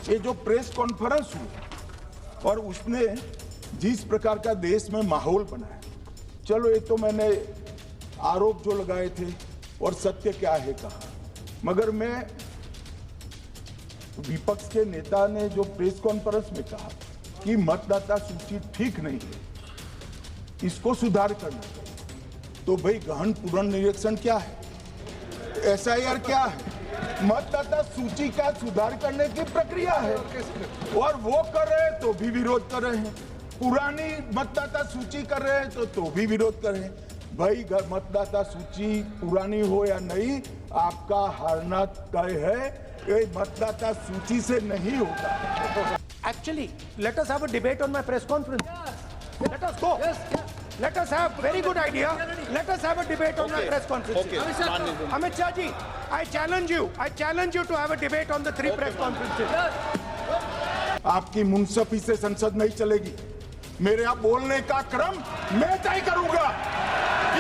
ये जो press conference हुई और उसने जिस प्रकार का देश में माहौल बनाया, चलो ये तो मैंने आरोप जो लगाए थे और सत्य क्या है कहा, मगर मैं विपक्ष के नेता ने जो प्रेस कॉन्फ्रेंस में कहा कि मतदाता सूची ठीक नहीं है, इसको सुधार करना चाहिए, तो भाई गहन पुनर्निरीक्षण क्या है, एसआईआर क्या है, मतदाता सूची का सुधार करने की प्रक्रिया है और वो कर रहे हैं तो भी विरोध कर रहे हैं, पुरानी मतदाता सूची कर रहे हैं तो भी विरोध कर रहे हैं। भाई मतदाता सूची पुरानी हो या नहीं, आपका हारना तय है, ये मतदाता सूची से नहीं होता। Actually, let us have a debate on my press conference. Yes. Let us go. Yes. Let us have very good idea. Let us have a debate on my press conference. Amit Shah ji, I challenge you. I challenge you to have a debate on the three press conferences. आपकी मुंसफी से संसद नहीं चलेगी। मेरे यहाँ बोलने का क्रम मैं तय करूंगा।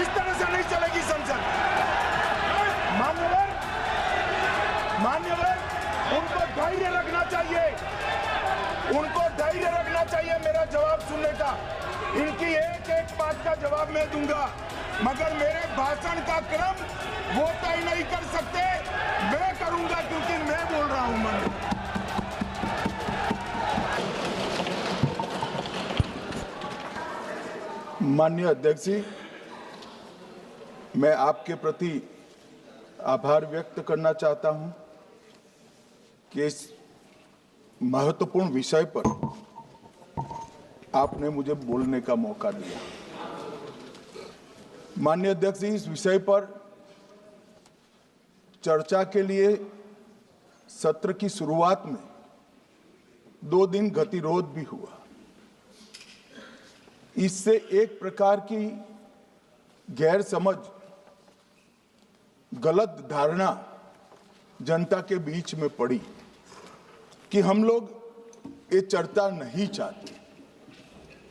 इस तरह से नहीं चलेगी संसद। मान्यवर, उनको धैर्य रखना चाहिए। उनको धैर्य रखना चाहिए मेरा जवाब सुनने का। इनकी एक एक बात का जवाब मैं दूंगा, मगर मेरे भाषण का क्रम वो तय नहीं कर सकते, मैं करूंगा क्योंकि मैं बोल रहा हूं। माननीय अध्यक्ष जी, मैं आपके प्रति आभार व्यक्त करना चाहता हूं कि इस महत्वपूर्ण विषय पर आपने मुझे बोलने का मौका दिया। माननीय अध्यक्ष जी, इस विषय पर चर्चा के लिए सत्र की शुरुआत में 2 दिन गतिरोध भी हुआ। इससे एक प्रकार की गैर समझ, गलत धारणा जनता के बीच में पड़ी कि हम लोग ये चर्चा नहीं चाहते।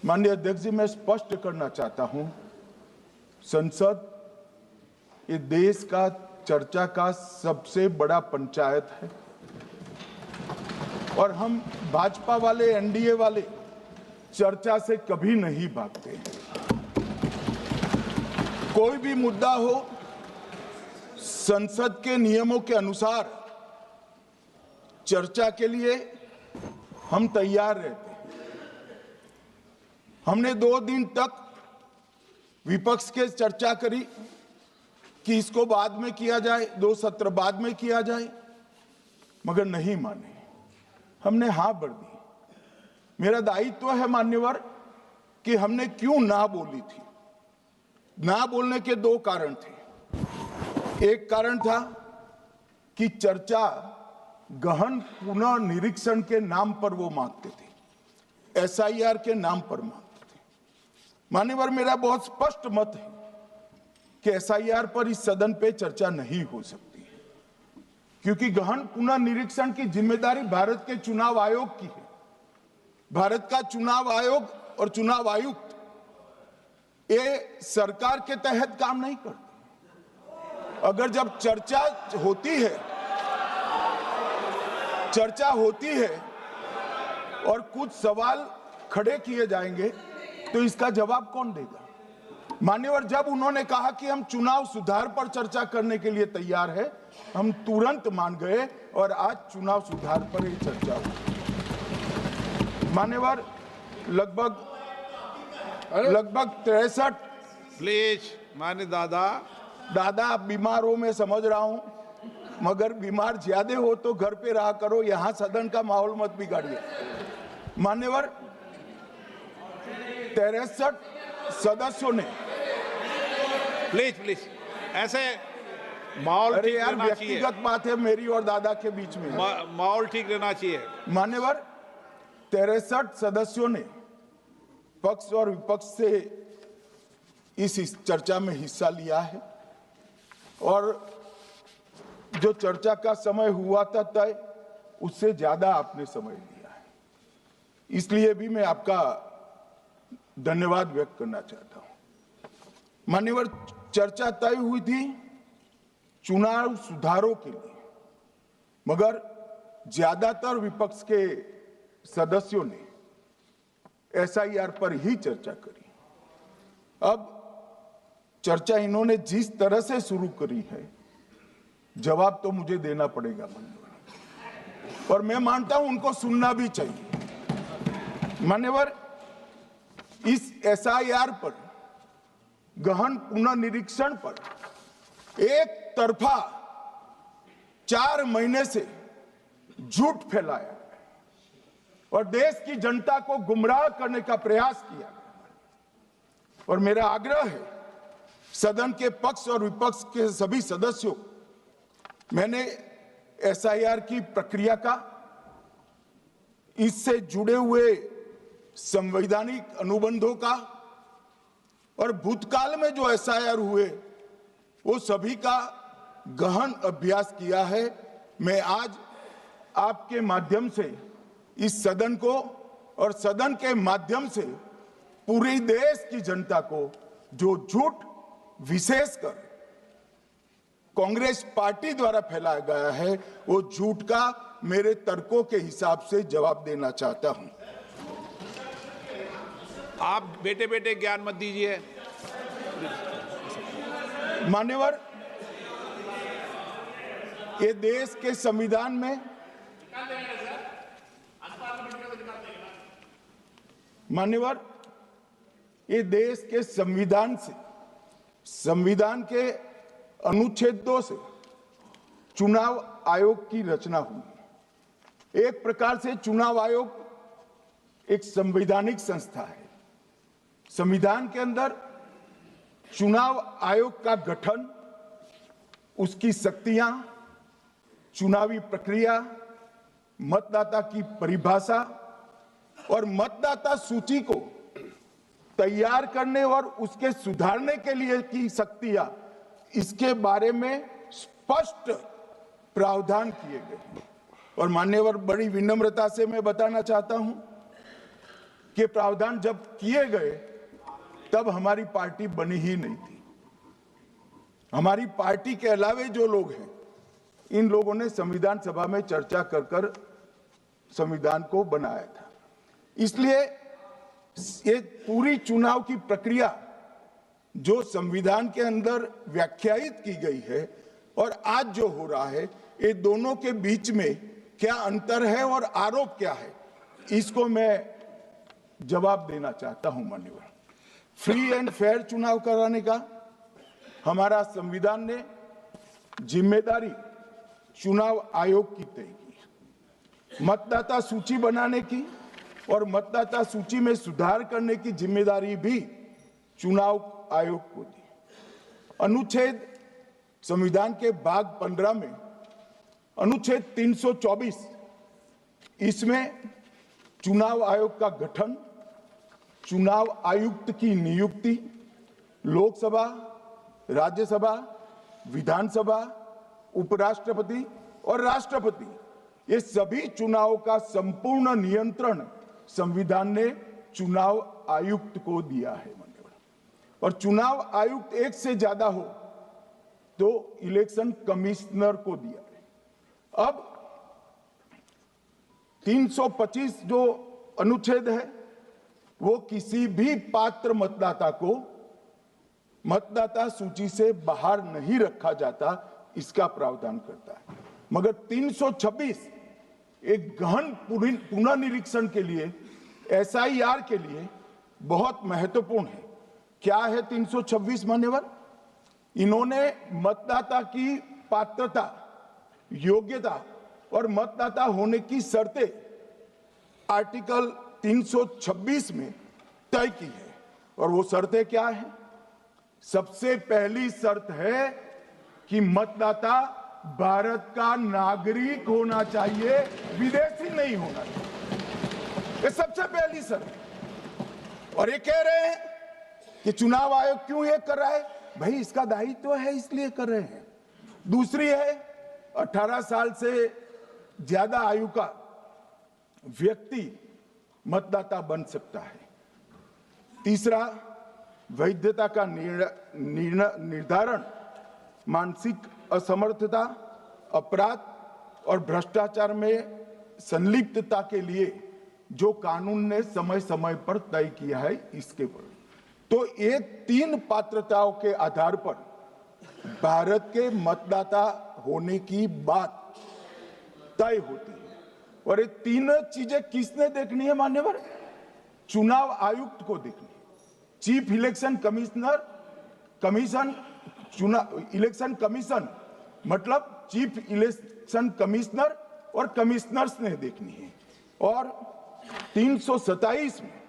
माननीय अध्यक्ष जी, मैं स्पष्ट करना चाहता हूं, संसद ये देश का चर्चा का सबसे बड़ा पंचायत है और हम भाजपा वाले, एनडीए वाले चर्चा से कभी नहीं भागते। कोई भी मुद्दा हो, संसद के नियमों के अनुसार चर्चा के लिए हम तैयार रहते हैं। हमने 2 दिन तक विपक्ष के चर्चा करी कि इसको बाद में किया जाए, 2 सत्र बाद में किया जाए, मगर नहीं माने। हमने हाँ भर दी। मेरा दायित्व है मान्यवर कि हमने क्यों ना बोली थी। ना बोलने के 2 कारण थे। एक कारण था कि चर्चा गहन पुनर्निरीक्षण के नाम पर वो मांगते थे, एसआईआर के नाम पर मांगते थे। मान्यवर, मेरा बहुत स्पष्ट मत है कि एसआईआर पर इस सदन पे चर्चा नहीं हो सकती है, क्योंकि गहन पुनर्निरीक्षण की जिम्मेदारी भारत के चुनाव आयोग की है। भारत का चुनाव आयोग और चुनाव आयुक्त ये सरकार के तहत काम नहीं करते। अगर जब चर्चा होती है और कुछ सवाल खड़े किए जाएंगे तो इसका जवाब कौन देगा? मान्यवर, जब उन्होंने कहा कि हम चुनाव सुधार पर चर्चा करने के लिए तैयार है, हम तुरंत मान गए और आज चुनाव सुधार पर ही चर्चा हुई। मान्यवर, लगभग 63 प्लीज मान्य दादा बीमार हो, मैं समझ रहा हूं, मगर बीमार ज्यादा हो तो घर पे रहा करो, यहां सदन का माहौल मत बिगाड़िए। मान्यवर, 63 सदस्यों ने प्लीज ऐसे माहौल ठीक रहना चाहिए। व्यक्तिगत बात है मेरी और दादा के बीच में, माहौल ठीक रहना चाहिए। मान्यवर, 63 सदस्यों ने पक्ष और विपक्ष से इस चर्चा में हिस्सा लिया है और जो चर्चा का समय हुआ था तय, उससे ज्यादा आपने समय लिया है। इसलिए भी मैं आपका धन्यवाद व्यक्त करना चाहता हूं। मान्यवर, चर्चा तय हुई थी चुनाव सुधारों के लिए, मगर ज्यादातर विपक्ष के सदस्यों ने एसआईआर पर ही चर्चा करी। अब चर्चा इन्होंने जिस तरह से शुरू करी है, जवाब तो मुझे देना पड़ेगा मान्यवर, और मैं मानता हूं उनको सुनना भी चाहिए। मान्यवर, इस एसआईआर पर, गहन पुनर्निरीक्षण पर एक तरफा 4 महीने से झूठ फैलाया और देश की जनता को गुमराह करने का प्रयास किया। और मेरा आग्रह है सदन के पक्ष और विपक्ष के सभी सदस्यों, मैंने एसआईआर की प्रक्रिया का, इससे जुड़े हुए संवैधानिक अनुबंधों का और भूतकाल में जो एसआईआर हुए वो सभी का गहन अभ्यास किया है। मैं आज आपके माध्यम से इस सदन को और सदन के माध्यम से पूरे देश की जनता को जो झूठ विशेषकर कांग्रेस पार्टी द्वारा फैलाया गया है, वो झूठ का मेरे तर्कों के हिसाब से जवाब देना चाहता हूं। आप बेटे बेटे ज्ञान मत दीजिए। मान्यवर, ये देश के संविधान में, मान्यवर, ये देश के संविधान से, संविधान के अनुच्छेदों से चुनाव आयोग की रचना हुई। एक प्रकार से चुनाव आयोग एक संवैधानिक संस्था है। संविधान के अंदर चुनाव आयोग का गठन, उसकी शक्तियां, चुनावी प्रक्रिया, मतदाता की परिभाषा और मतदाता सूची को तैयार करने और उसके सुधारने के लिए की शक्तियां, इसके बारे में स्पष्ट प्रावधान किए गए। और मान्यवर, बड़ी विनम्रता से मैं बताना चाहता हूं कि प्रावधान जब किए गए तब हमारी पार्टी बनी ही नहीं थी। हमारी पार्टी के अलावे जो लोग हैं, इन लोगों ने संविधान सभा में चर्चा कर कर संविधान को बनाया था। इसलिए ये पूरी चुनाव की प्रक्रिया जो संविधान के अंदर व्याख्यायित की गई है और आज जो हो रहा है, ये दोनों के बीच में क्या अंतर है और आरोप क्या है, इसको मैं जवाब देना चाहता हूं। माननीय, फ्री एंड फेयर चुनाव कराने का हमारा संविधान ने जिम्मेदारी चुनाव आयोग की तय की। मतदाता सूची बनाने की और मतदाता सूची में सुधार करने की जिम्मेदारी भी चुनाव आयोग को दी। अनुच्छेद संविधान के भाग 15 में अनुच्छेद 324, इसमें चुनाव आयोग का गठन, चुनाव आयुक्त की नियुक्ति, लोकसभा, राज्यसभा, विधानसभा, उपराष्ट्रपति और राष्ट्रपति, ये सभी चुनाव का संपूर्ण नियंत्रण संविधान ने चुनाव आयुक्त को दिया है। और चुनाव आयुक्त एक से ज्यादा हो तो इलेक्शन कमिश्नर को दिया है। अब 325 जो अनुच्छेद है वो किसी भी पात्र मतदाता को मतदाता सूची से बाहर नहीं रखा जाता, इसका प्रावधान करता है। मगर 326 एक गहन पुनर्निरीक्षण के लिए, एसआईआर के लिए बहुत महत्वपूर्ण है। क्या है 326 मान्यवर? इन्होंने मतदाता की पात्रता, योग्यता और मतदाता होने की शर्तें आर्टिकल 326 में तय की है। और वो शर्तें क्या है? सबसे पहली शर्त है कि मतदाता भारत का नागरिक होना चाहिए, विदेशी नहीं होना चाहिए। ये सबसे पहली शर्त। और ये कह रहे हैं कि चुनाव आयोग क्यों ये कर रहा है? भाई, इसका दायित्व है इसलिए कर रहे हैं। दूसरी है 18 साल से ज्यादा आयु का व्यक्ति मतदाता बन सकता है। तीसरा, वैधता का निर्धारण मानसिक असमर्थता, अपराध और भ्रष्टाचार में संलिप्तता के लिए जो कानून ने समय समय पर तय किया है इसके पर। तो ये 3 पात्रताओं के आधार पर भारत के मतदाता होने की बात तय होती है। और ये 3 चीजें किसने देखनी है मान्यवर? चुनाव आयुक्त को देखनी है। चीफ इलेक्शन इलेक्शन कमीशन मतलब चीफ इलेक्शन कमिश्नर और कमिश्नर्स ने देखनी है। और 327 में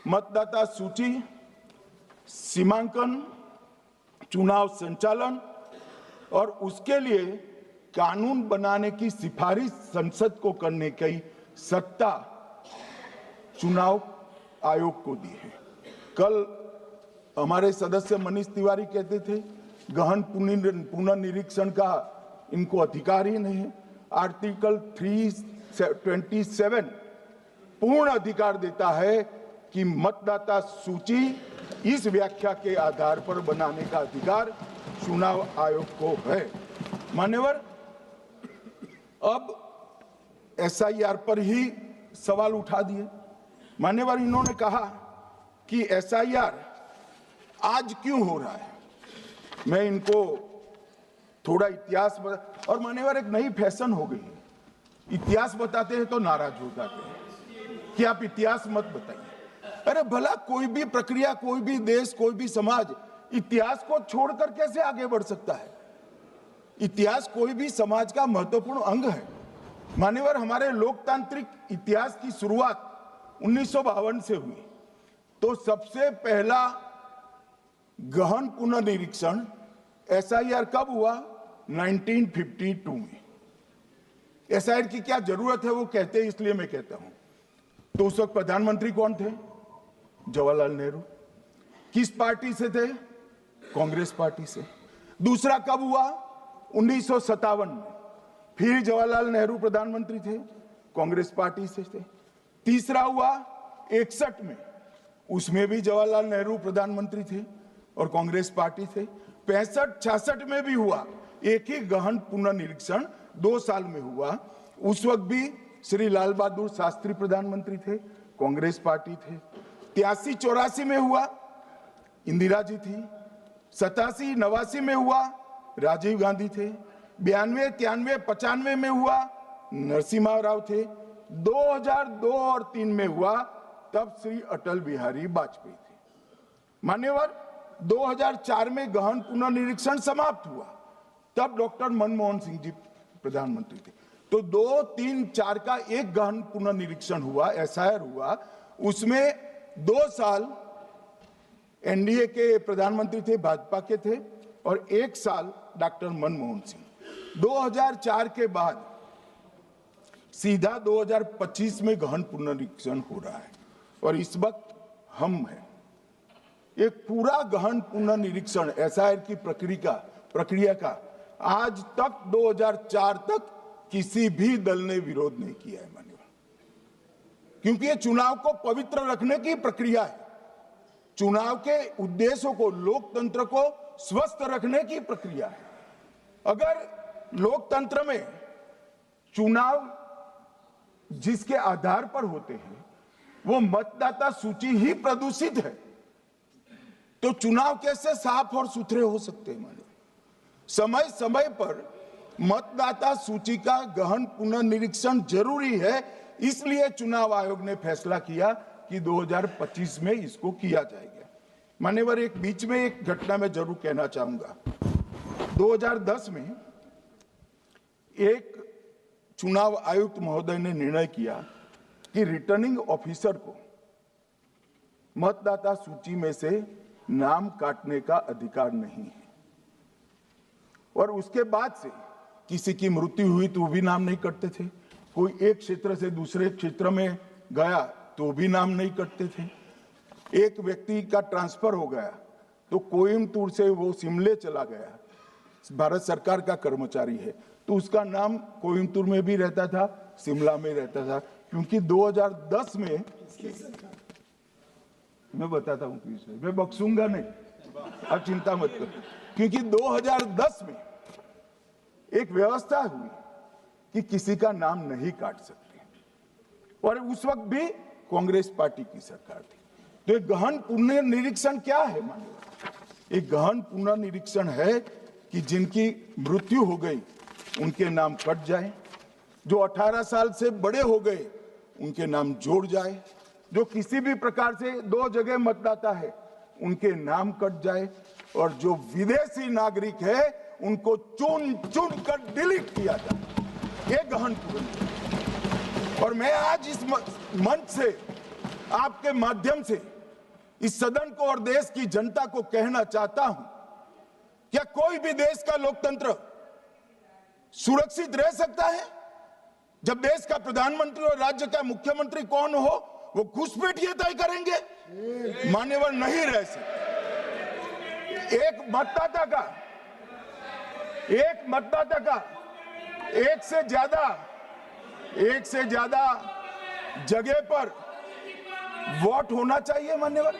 मतदाता सूची, सीमांकन, चुनाव संचालन और उसके लिए कानून बनाने की सिफारिश संसद को करने की सत्ता चुनाव आयोग को दी है। कल हमारे सदस्य मनीष तिवारी कहते थे गहन पुनर्निरीक्षण का इनको अधिकार ही नहीं है। आर्टिकल 327 पूर्ण अधिकार देता है कि मतदाता सूची इस व्याख्या के आधार पर बनाने का अधिकार चुनाव आयोग को है। मान्यवर, अब एसआईआर पर ही सवाल उठा दिए। मान्यवर, इन्होंने कहा कि एसआईआर आज क्यों हो रहा है। मैं इनको थोड़ा इतिहास बता, और मान्यवर एक नई फैशन हो गई है, इतिहास बताते हैं तो नाराज हो जाते हैं कि आप इतिहास मत बताइए। अरे भला कोई भी प्रक्रिया, कोई भी देश, कोई भी समाज इतिहास को छोड़कर कैसे आगे बढ़ सकता है? इतिहास कोई भी समाज का महत्वपूर्ण अंग है। मान्यवर, हमारे लोकतांत्रिक इतिहास की शुरुआत 1952 से हुई। तो सबसे पहला गहन पुनर्निरीक्षण एसआईआर कब हुआ? 1952 में। एसआईआर की क्या जरूरत है वो कहते हैं, इसलिए मैं कहता हूं। तो उस वक्त प्रधानमंत्री कौन थे? जवाहरलाल नेहरू। किस पार्टी से थे? कांग्रेस पार्टी से। दूसरा कब हुआ? 1957 में। फिर जवाहरलाल नेहरू प्रधानमंत्री थे, कांग्रेस पार्टी से थे। तीसरा हुआ 61 में, उसमें भी जवाहरलाल नेहरू प्रधानमंत्री थे और कांग्रेस पार्टी थे। 65-66 में भी हुआ, एक ही गहन पुनर्निरीक्षण 2 साल में हुआ। उस वक्त भी श्री लाल बहादुर शास्त्री प्रधानमंत्री थे, कांग्रेस पार्टी थे। 83-84 में हुआ, इंदिरा जी थी। 87-89 में हुआ, राजीव गांधी थे। 92-93-95 में हुआ, नरसिम्हा राव थे। 2002 और 3 में हुआ, तब श्री अटल बिहारी वाजपेयी थे। मान्यवर, 2004 में गहन पुनर्निरीक्षण समाप्त हुआ, तब डॉक्टर मनमोहन सिंह जी प्रधानमंत्री थे। तो 2, 3, 4 का एक गहन पुनर्निरीक्षण हुआ, एसआईआर हुआ। उसमें 2 साल एनडीए के प्रधानमंत्री थे, भाजपा के थे, और 1 साल डॉक्टर मनमोहन सिंह। 2004 के बाद सीधा 2025 में गहन पुनर्निरीक्षण हो रहा है। और इस वक्त हम हैं। एक पूरा गहन पुनर्निरीक्षण एसआईआर की प्रक्रिया का आज तक 2004 तक किसी भी दल ने विरोध नहीं किया है मान्यवर, क्योंकि ये चुनाव को पवित्र रखने की प्रक्रिया है। चुनाव के उद्देश्यों को, लोकतंत्र को स्वस्थ रखने की प्रक्रिया है। अगर लोकतंत्र में चुनाव जिसके आधार पर होते हैं वो मतदाता सूची ही प्रदूषित है, तो चुनाव कैसे साफ और सुथरे हो सकते हैं? समय समय पर मतदाता सूची का गहन पुनर्निरीक्षण जरूरी है। इसलिए चुनाव आयोग ने फैसला किया कि 2025 में इसको किया जाएगा। मान्यवर, एक बीच में एक घटना मैं जरूर कहना चाहूंगा। 2010 में एक चुनाव आयुक्त महोदय ने निर्णय किया कि रिटर्निंग ऑफिसर को मतदाता सूची में से नाम काटने का अधिकार नहीं है। और उसके बाद से किसी की मृत्यु हुई तो भी नाम नहीं कटते थे, कोई एक क्षेत्र से दूसरे क्षेत्र में गया तो भी नाम नहीं कटते थे। एक व्यक्ति का ट्रांसफर हो गया तो कोयम्बटूर से वो शिमले चला गया, भारत सरकार का कर्मचारी है, तो उसका नाम कोयम्बटूर में भी रहता था, शिमला में रहता था। क्योंकि 2010 में, मैं बताता हूं, मैं बख्शूंगा नहीं, आप चिंता मत करो। क्योंकि 2010 में एक व्यवस्था हुई कि किसी का नाम नहीं काट सकते, और उस वक्त भी कांग्रेस पार्टी की सरकार थी। तो एक गहन पुनर्निरीक्षण क्या है माननीय? एक गहन पुनर्निरीक्षण है कि जिनकी मृत्यु हो गई उनके नाम कट जाए, जो 18 साल से बड़े हो गए उनके नाम जोड़ जाए, जो किसी भी प्रकार से 2 जगह मतदाता है उनके नाम कट जाए, और जो विदेशी नागरिक है उनको चुन चुन कर डिलीट किया जाए। ये गहन पुनर्निरीक्षण। और मैं आज इस मंच से आपके माध्यम से इस सदन को और देश की जनता को कहना चाहता हूं, क्या कोई भी देश का लोकतंत्र सुरक्षित रह सकता है जब देश का प्रधानमंत्री और राज्य का मुख्यमंत्री कौन हो वो घुसपैठ ये तय करेंगे? मान्यवर, नहीं रह सकते। एक मतदाता का एक से ज्यादा जगह पर वोट होना चाहिए। मान्यवर,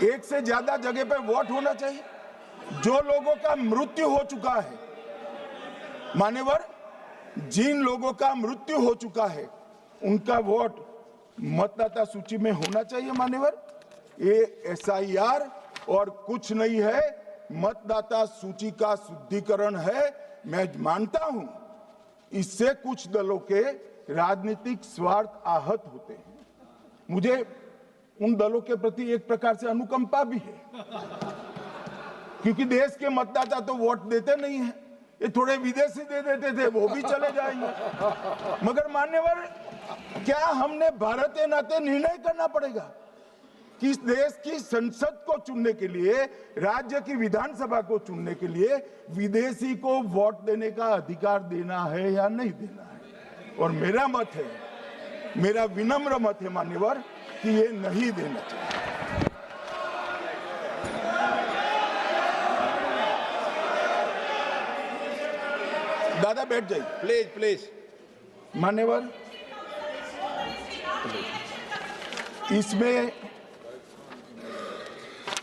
एक से ज्यादा जगह पर वोट होना चाहिए। जो लोगों का मृत्यु हो चुका है, मान्यवर, जिन लोगों का मृत्यु हो चुका है उनका वोट मतदाता सूची में होना चाहिए। मान्यवर, ये SIR और कुछ नहीं है, मतदाता सूची का शुद्धिकरण है। मैं मानता हूं इससे कुछ दलों के राजनीतिक स्वार्थ आहत होते हैं। मुझे उन दलों के प्रति एक प्रकार से अनुकंपा भी है, क्योंकि देश के मतदाता तो वोट देते नहीं हैं। ये थोड़े विदेशी दे देते थे, वो भी चले जाएंगे। मगर मान्यवर, क्या हमने भारत के नाते निर्णय करना पड़ेगा कि इस देश की संसद को चुनने के लिए, राज्य की विधानसभा को चुनने के लिए विदेशी को वोट देने का अधिकार देना है या नहीं देना है? और मेरा मत है, मेरा विनम्र मत है मान्यवर, कि ये नहीं देना चाहिए। दादा बैठ जाइए प्लीज प्लीज। मान्यवर,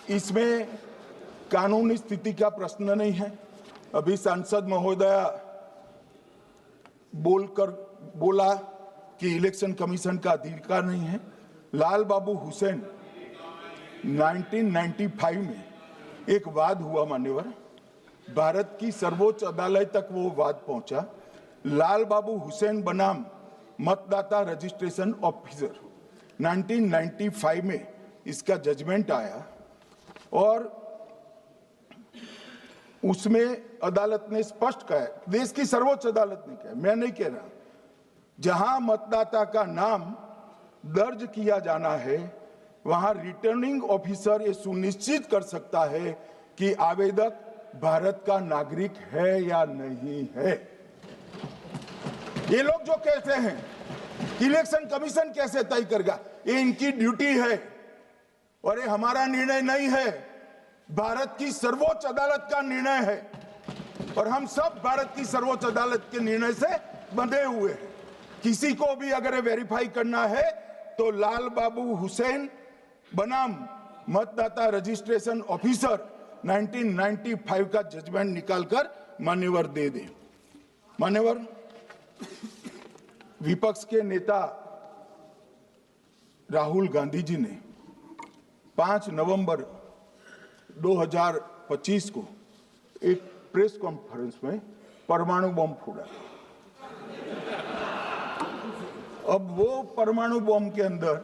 इसमें कानूनी स्थिति का प्रश्न नहीं है। अभी सांसद महोदया बोला कि इलेक्शन कमीशन का अधिकार नहीं है। लाल बाबू हुसैन 1995 में एक वाद हुआ मान्यवर, भारत की सर्वोच्च अदालत तक वो वाद पहुंचा। लाल बाबू हुसैन बनाम मतदाता रजिस्ट्रेशन ऑफिसर 1995 में इसका जजमेंट आया, और उसमें अदालत ने स्पष्ट कहा, देश की सर्वोच्च अदालत ने कहा, मैं नहीं कह रहा, जहां मतदाता का नाम दर्ज किया जाना है वहां रिटर्निंग ऑफिसर ये सुनिश्चित कर सकता है कि आवेदक भारत का नागरिक है या नहीं है। ये लोग जो कहते हैं कि इलेक्शन कमीशन कैसे तय करेगा, ये इनकी ड्यूटी है और ये हमारा निर्णय नहीं है, भारत की सर्वोच्च अदालत का निर्णय है, और हम सब भारत की सर्वोच्च अदालत के निर्णय से बंधे हुए हैं। किसी को भी अगर वेरीफाई करना है तो लाल बाबू हुसैन बनाम मतदाता रजिस्ट्रेशन ऑफिसर 1995 का जजमेंट निकालकर मान्यवर दे दे। मान्यवर, विपक्ष के नेता राहुल गांधी जी ने 5 नवंबर 2025 को एक प्रेस कॉन्फ्रेंस में परमाणु बम फोड़ा। अब वो परमाणु बम के अंदर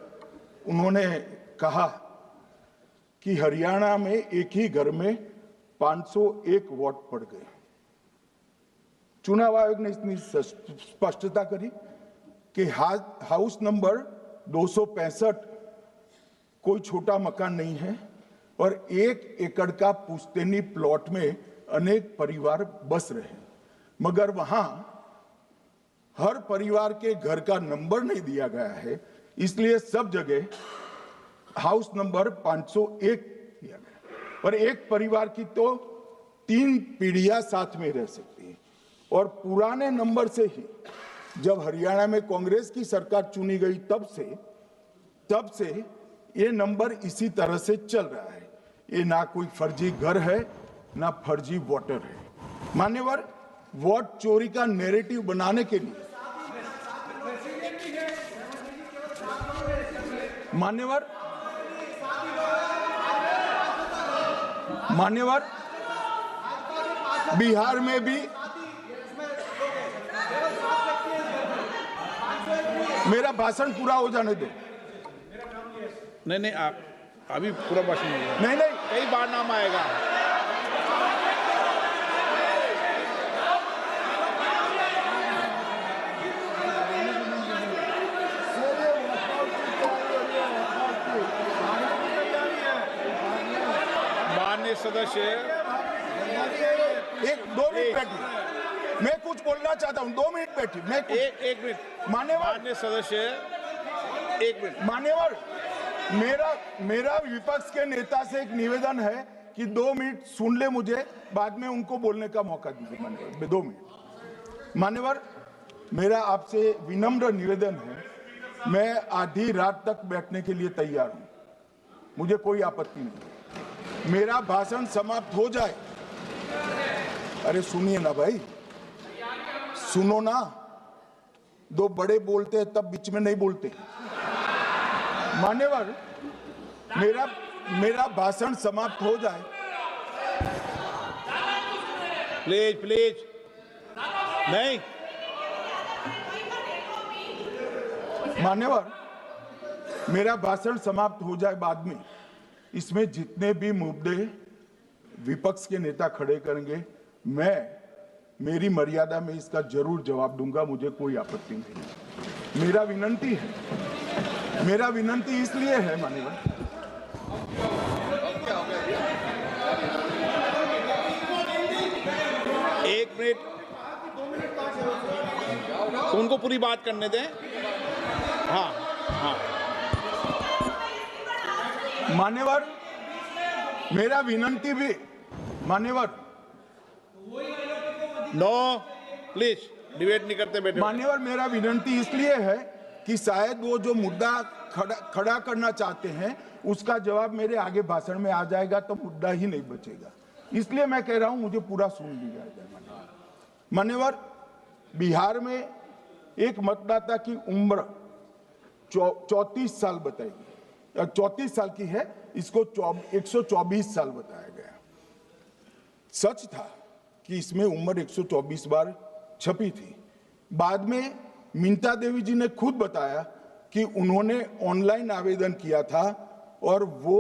उन्होंने कहा कि हरियाणा में एक ही घर में 501 वोट पड़ गए। चुनाव आयोग ने इतनी स्पष्टता करी कि हाउस नंबर 265 कोई छोटा मकान नहीं है और 1 एकड़ का पुश्तैनी प्लॉट में अनेक परिवार बस रहे हैं, मगर वहां हर परिवार के घर का नंबर नहीं दिया गया है, इसलिए सब जगह हाउस नंबर 501 दिया गया। और एक परिवार की तो 3 पीढ़ियां साथ में रह सकती है। और पुराने नंबर से ही जब हरियाणा में कांग्रेस की सरकार चुनी गई तब से ये नंबर इसी तरह से चल रहा है। ये ना कोई फर्जी घर है ना फर्जी वोटर है। मान्यवर, वोट चोरी का नैरेटिव बनाने के लिए मान्यवर बिहार में भी मेरा भाषण पूरा हो जाने दो। नहीं, आप अभी पूरा भाषण नहीं हुआ। नहीं कई बार नाम आएगा। माननीय सदस्य, एक 2 मिनट बैठिए, मैं कुछ बोलना चाहता हूं। 2 मिनट बैठिए, मैं एक मिनट। मान्यवर माननीय सदस्य, 1 मिनट। मान्यवर, मेरा विपक्ष के नेता से एक निवेदन है कि 2 मिनट सुन ले मुझे, बाद में उनको बोलने का मौका दीजिए। मान्यवर 2 मिनट। मान्यवर, मेरा आपसे विनम्र निवेदन है, मैं आधी रात तक बैठने के लिए तैयार हूं, मुझे कोई आपत्ति नहीं। मेरा भाषण समाप्त हो जाए। अरे सुनिए ना भाई, सुनो ना, 2 बड़े बोलते हैं तब बीच में नहीं बोलते। मान्यवर, मेरा भाषण समाप्त हो जाए। प्लीज नहीं। मान्यवर, मेरा भाषण समाप्त हो जाए बाद में, इसमें जितने भी मुद्दे विपक्ष के नेता खड़े करेंगे, मेरी मर्यादा में इसका जरूर जवाब दूंगा, मुझे कोई आपत्ति नहीं। मेरा विनंती इसलिए है मान्यवर, एक मिनट, उनको पूरी बात करने दें। हाँ। मान्यवर, मेरा विनंती भी मान्यवर, नो प्लीज डिबेट नहीं करते बेटे। मान्यवर, मेरा विनंती इसलिए है कि शायद वो जो मुद्दा खड़ा करना चाहते हैं उसका जवाब मेरे आगे भाषण में आ जाएगा तो मुद्दा ही नहीं बचेगा, इसलिए मैं कह रहा हूं मुझे पूरा सुन लिया जाए। मान्यवर, बिहार में एक मतदाता की उम्र 34 साल बताई गई, 34 साल की है, इसको 124 साल बताया गया। सच था कि इसमें उम्र 124 बार छपी थी। बाद में मिंता देवी जी ने खुद बताया कि उन्होंने ऑनलाइन आवेदन किया था और वो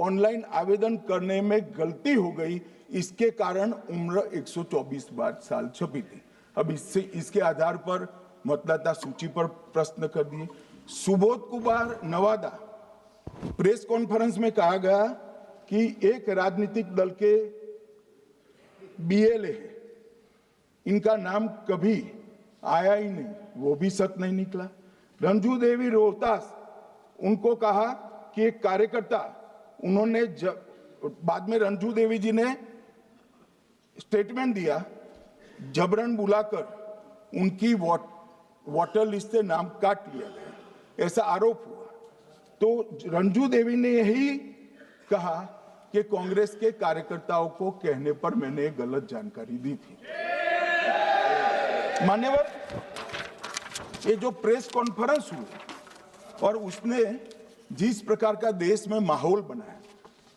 ऑनलाइन आवेदन करने में गलती हो गई, इसके कारण उम्र 124 बार साल छपी थी। अब इसके आधार पर मतदाता सूची पर प्रश्न कर दिए। सुबोध कुमार नवादा, प्रेस कॉन्फ्रेंस में कहा गया कि एक राजनीतिक दल के बीएलए है, इनका नाम कभी आया ही नहीं, वो भी सच नहीं निकला। रंजू देवी रोहतास, उनको कहा कि एक कार्यकर्ता, उन्होंने बाद में रंजू देवी जी ने स्टेटमेंट दिया, जबरन बुलाकर उनकी वोटर लिस्ट से नाम काट लिया गया, ऐसा आरोप हुआ। तो रंजू देवी ने यही कहा कि कांग्रेस के कार्यकर्ताओं को कहने पर मैंने गलत जानकारी दी थी। मान्यवर, ये जो प्रेस कॉन्फ्रेंस हुई और उसने जिस प्रकार का देश में माहौल बनाया,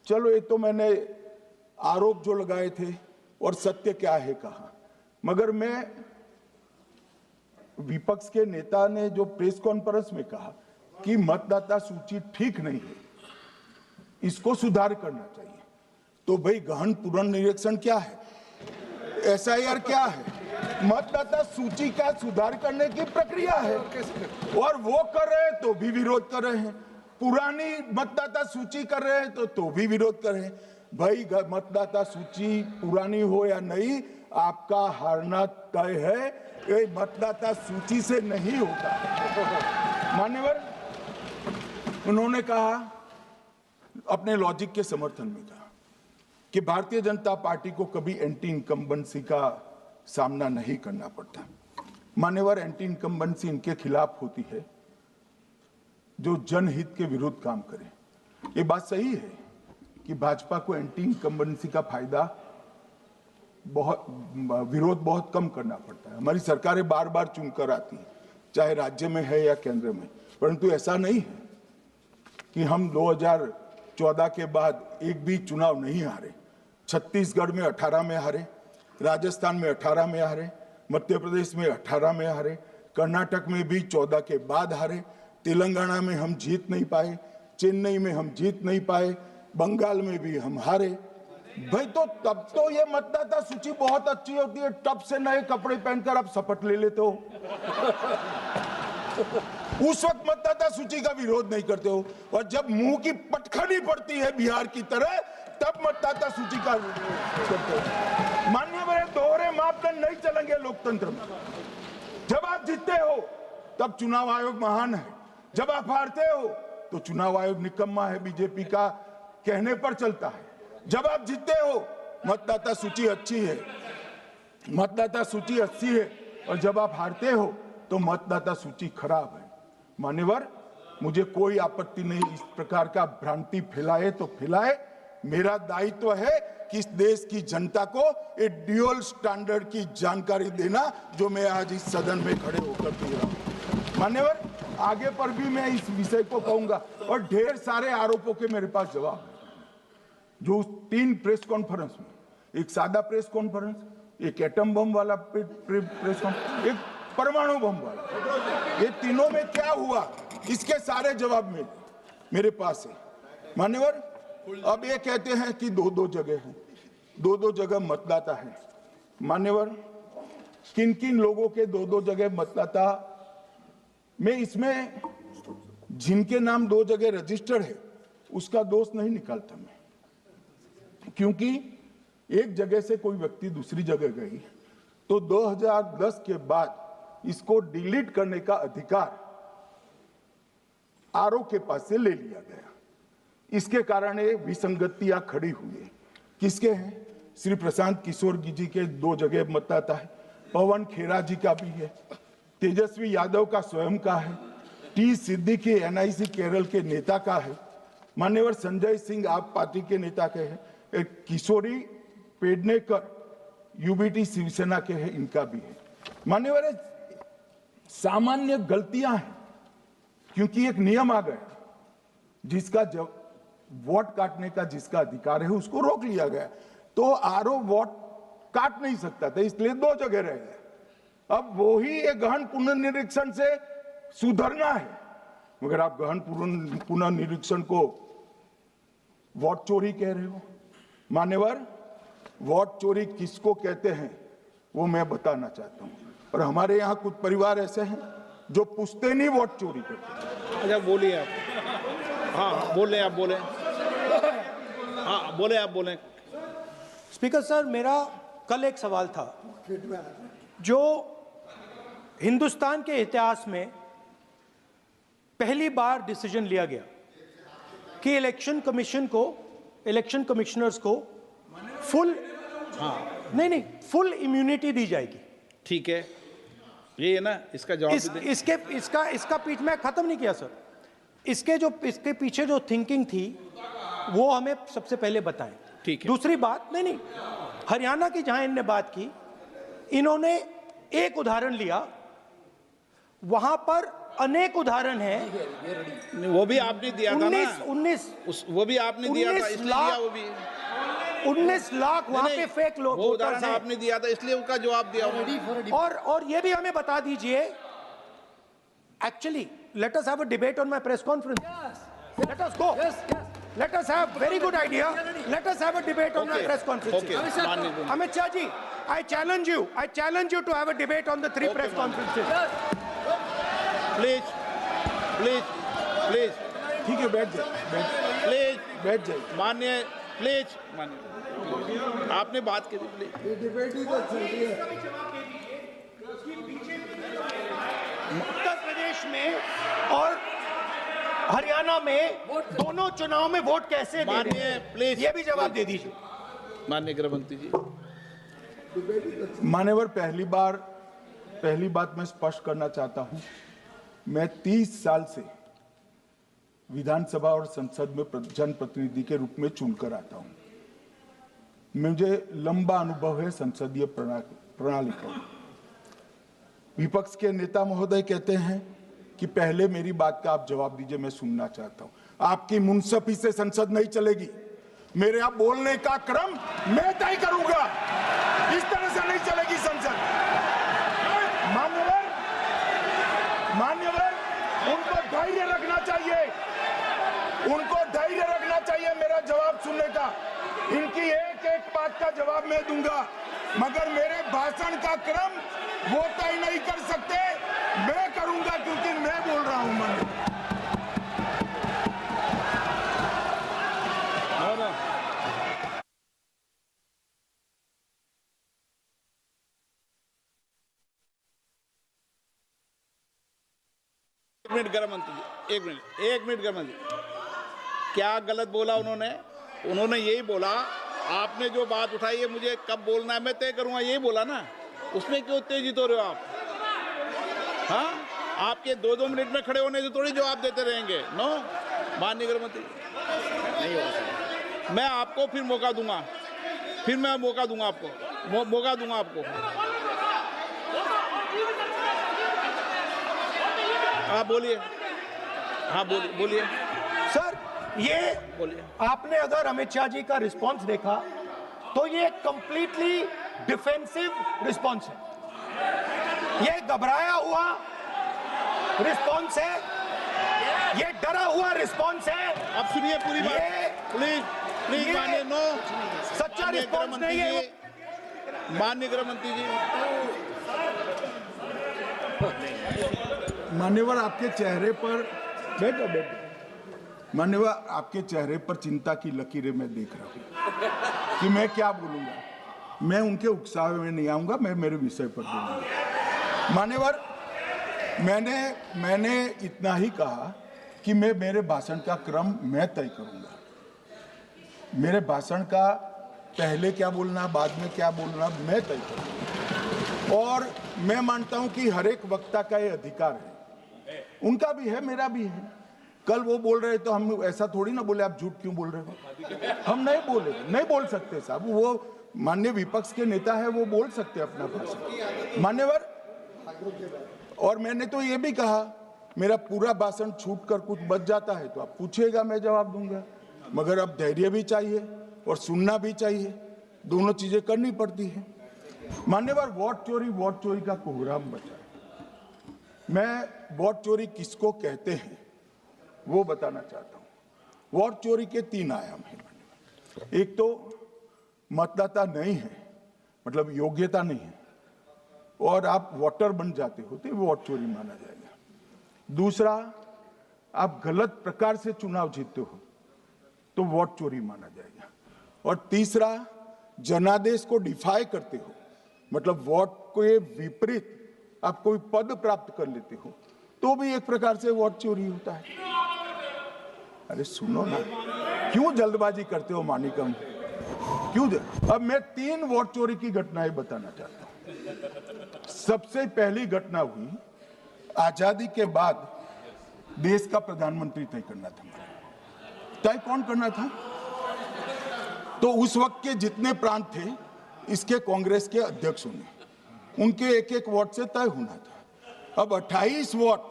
चलो ये तो मैंने आरोप जो लगाए थे और सत्य क्या है कहा, मगर मैं विपक्ष के नेता ने जो प्रेस कॉन्फ्रेंस में कहा कि मतदाता सूची ठीक नहीं है, इसको सुधार करना चाहिए, तो भाई गहन पुनर्निरीक्षण क्या है, एसआईआर क्या है, मतदाता सूची का सुधार करने की प्रक्रिया है, और वो कर रहे हैं तो भी विरोध कर रहे हैं, पुरानी मतदाता सूची कर रहे हैं तो भी विरोध कर रहे हैं। भाई मतदाता सूची पुरानी हो या नहीं, आपका हारना तय है, ये मतदाता सूची से नहीं होता। मान्यवर, उन्होंने कहा, अपने लॉजिक के समर्थन में कहा कि भारतीय जनता पार्टी को कभी एंटी इनकम्बेंसी का सामना नहीं करना पड़ता। मान्यवर, एंटी इनकम्बेंसी इनके खिलाफ होती है जो जनहित के विरुद्ध काम करे। ये बात सही है कि भाजपा को एंटी इनकम्बेंसी का फायदा बहुत विरोध बहुत कम करना पड़ता है। हमारी सरकारें बार बार चुनकर आती हैं, चाहे राज्य में है या केंद्र में, परंतु ऐसा नहीं है कि हम 2014 के बाद एक भी चुनाव नहीं हारे। छत्तीसगढ़ में 18 में हारे, राजस्थान में 18 में हारे, मध्य प्रदेश में 18 में हारे, कर्नाटक में भी 14 के बाद हारे, तेलंगाना में हम जीत नहीं पाए, चेन्नई में हम जीत नहीं पाए, बंगाल में भी हम हारे। भाई तो तब तो ये मतदाता सूची बहुत अच्छी होती है, तब से नए कपड़े पहनकर आप शपथ ले लेते हो। उस वक्त मतदाता सूची का विरोध नहीं करते हो, और जब मुंह की पटखनी पड़ती है बिहार की तरह, तब मतदाता सूची का विरोध करते हो। माननीय मेरे दोहरे मापदंड नहीं चलेंगे लोकतंत्र में। जब आप जीतते हो तब चुनाव आयोग महान है, जब आप हारते हो तो चुनाव आयोग निकम्मा है, बीजेपी का कहने पर चलता है। जब आप जीतते हो मतदाता सूची अच्छी है, मतदाता सूची अच्छी है, और जब आप हारते हो तो मतदाता सूची खराब है। मान्यवर, मुझे कोई आपत्ति नहीं, इस प्रकार का भ्रांति फैलाए तो फैलाए। मेरा दायित्व है कि इस देश की जनता को एक ड्यूअल स्टैंडर्ड की जानकारी देना, जो मैं आज इस सदन में खड़े होकर दे रहा हूं। मान्यवर, आगे पर भी मैं इस विषय को कहूंगा, और ढेर सारे आरोपों के मेरे पास जवाब है। जो 3 प्रेस कॉन्फ्रेंस में, एक सादा प्रेस कॉन्फ्रेंस, एक एटम बम वाला प्रेस कॉन्फ्रेंस, एक परमाणु बम वाला, ये तीनों में क्या हुआ, इसके सारे जवाब मेरे पास है। मान्यवर, अब ये कहते हैं कि 2-2 जगह है, 2-2 जगह मतदाता है। मान्यवर, किन किन लोगों के 2-2 जगह मतदाता, मैं इसमें जिनके नाम 2 जगह रजिस्टर्ड है उसका दोष नहीं निकालता मैं, क्योंकि एक जगह से कोई व्यक्ति दूसरी जगह गई तो 2010 के बाद इसको डिलीट करने का अधिकार आरओ के पास से ले लिया गया। इसके कारण ये विसंगतियां खड़ी हुई है। किसके हैं? श्री प्रशांत किशोर जी के 2 जगह मतदाता है, पवन खेरा जी का भी है, तेजस्वी यादव का स्वयं का है, टी सिद्दीकी एनआईसी केरल के नेता का है, मान्यवर संजय सिंह आप पार्टी के नेता के हैं, एक किशोरी पेडनेकर यूबीटी शिवसेना के हैं, इनका भी है। मान्यवर, सामान्य गलतियां हैं, क्योंकि एक नियम आ गया, जिसका जब वोट काटने का जिसका अधिकार है उसको रोक लिया गया, तो आरओ वोट काट नहीं सकता था, इसलिए 2 जगह रह गए। अब वो ही एक गहन पुनर्निरीक्षण से सुधरना है, मगर आप गहन पुनर्निरीक्षण को वोट चोरी कह रहे हो। मान्यवर, वोट चोरी किसको कहते हैं वो मैं बताना चाहता हूं, और हमारे यहाँ कुछ परिवार ऐसे हैं जो पुश्तैनी वोट चोरी करते हैं। अच्छा, बोलिए आप। हाँ, बोले आप, बोले। हाँ, बोले आप, बोले। स्पीकर सर, मेरा कल एक सवाल था, जो हिंदुस्तान के इतिहास में पहली बार डिसीजन लिया गया कि इलेक्शन कमीशन को, इलेक्शन कमिश्नर्स को फुल, नहीं फुल इम्यूनिटी दी जाएगी। ठीक है, ये है ना, इसका जवाब इसका पीछ मैं खत्म नहीं किया सर। इसके पीछे जो थिंकिंग थी वो हमें सबसे पहले बताएं। ठीक है। दूसरी बात, नहीं हरियाणा की जहां इन्होंने बात की, इन्होंने एक उदाहरण लिया, वहां पर अनेक उदाहरण हैं। वो भी आपने दिया था ना, 19 वो भी आपने दिया था, इसलिए दिया वो भी। 19 लाख वहां पे फेक लोग, वो उदाहरण आपने दिया था, इसलिए उसका जवाब दिया। और ये भी हमें बता दीजिए, actually let us have a debate on my press conference. Yes. Let us go. Yes. Let us have very good idea. Let us have a debate on my press conference. Okay. Amit Shah ji, I challenge you to have a debate on the 3 press conferences. Yes. Please. ठीक है, बैठ जाइए, बैठ जाइए। माननीय, please माननीय, आपने बात की थी, प्लीज। डिबेट ही तो चल रही है। उत्तर प्रदेश में और हरियाणा में दोनों चुनाव में वोट कैसे दे रहे हैं? प्लीज ये भी जवाब दे दीजिए। माननीय गृहमंत्री जी। मान्यवर, पहली बात मैं स्पष्ट करना चाहता हूं, मैं 30 साल से विधानसभा और संसद में जनप्रतिनिधि के रूप में चुनकर आता हूं। मुझे लंबा अनुभव है संसदीय प्रणाली का। विपक्ष के नेता महोदय कहते हैं कि पहले मेरी बात का आप जवाब दीजिए, मैं सुनना चाहता हूं। आपकी मुनसफी से संसद नहीं चलेगी। मेरे आप बोलने का क्रम मैं तय करूंगा। इस तरह से नहीं चलेगी संसद। मान्यवर, उनको धैर्य रखना चाहिए, उनको धैर्य रखना चाहिए मेरा जवाब सुनने का। इनकी एक एक बात का जवाब मैं दूंगा, मगर मेरे भाषण का क्रम वो तय नहीं कर सकते, मैं करूंगा, क्योंकि मैं बोल रहा हूं। एक मिनट गृह मंत्री जी, एक मिनट गृह मंत्री, क्या गलत बोला उन्होंने? उन्होंने यही बोला, आपने जो बात उठाई है मुझे कब बोलना है मैं तय करूंगा, यही बोला ना। उसमें क्यों उत्तेजित हो रहे हो आप? हाँ, आपके 2-2 मिनट में खड़े होने से थोड़ी जवाब देते रहेंगे। नो, माननीय गृह मंत्री, नहीं होगा। मैं आपको फिर मौका दूंगा, मैं मौका दूंगा आपको। हाँ बोलिए, बोलिए सर। ये बोलिए। आपने अगर अमित शाह जी का रिस्पॉन्स देखा तो ये कंप्लीटली डिफेंसिव रिस्पॉन्स है। ये घबराया हुआ रिस्पॉन्स है, ये डरा हुआ रिस्पॉन्स है। अब सुनिए पूरी बात, प्लीज माननीय। नो, सच्चा रिस्पॉन्स नहीं है। माननीय गृह मंत्री जी, मान्यवर, आपके चेहरे पर बैठो। मान्यवर, आपके चेहरे पर चिंता की लकीरें मैं देख रहा हूं कि मैं क्या बोलूंगा। मैं उनके उकसावे में नहीं आऊंगा, मैं मेरे विषय पर बोलूंगा। मान्यवर, मैंने इतना ही कहा कि मैं मेरे भाषण का क्रम मैं तय करूंगा। मेरे भाषण का पहले क्या बोलना, बाद में क्या बोलना, मैं तय करूंगा। और मैं मानता हूं कि हर एक वक्ता का ये अधिकार है, उनका भी है, मेरा भी है। कल वो बोल रहे तो हम ऐसा थोड़ी ना बोले आप झूठ क्यों बोल रहे हो। हम नहीं बोले, नहीं बोल सकते साहब। वो माननीय विपक्ष के नेता है, वो बोल सकते अपना भाषण। मान्यवर, और मैंने तो ये भी कहा, मेरा पूरा भाषण छूट कर कुछ बच जाता है तो आप पूछिएगा, मैं जवाब दूंगा। मगर अब धैर्य भी चाहिए और सुनना भी चाहिए, दोनों चीजें करनी पड़ती है। मान्यवर, वोट चोरी का कोहराम बचा। मैं वोट चोरी किसको कहते हैं वो बताना चाहता हूं। वोट चोरी के 3 आयाम हैं। एक तो मतदाता नहीं है, मतलब योग्यता नहीं है, और आप वोटर बन जाते हो तो वोट चोरी माना जाएगा। दूसरा, आप गलत प्रकार से चुनाव जीतते हो तो वोट चोरी माना जाएगा। और तीसरा, जनादेश को डिफाई करते हो, मतलब वोट के विपरीत आप कोई पद प्राप्त कर लेते हो तो भी एक प्रकार से वोट चोरी होता है। अरे सुनो ना, क्यों जल्दबाजी करते हो मानिकम, क्यों? अब मैं 3 वोट चोरी की घटनाएं बताना चाहता हूं। सबसे पहली घटना हुई, आजादी के बाद देश का प्रधानमंत्री तय करना था। तय कौन करना था? तो उस वक्त के जितने प्रांत थे, इसके कांग्रेस के अध्यक्षों ने, उनके एक एक वोट से तय होना था। अब 28 वोट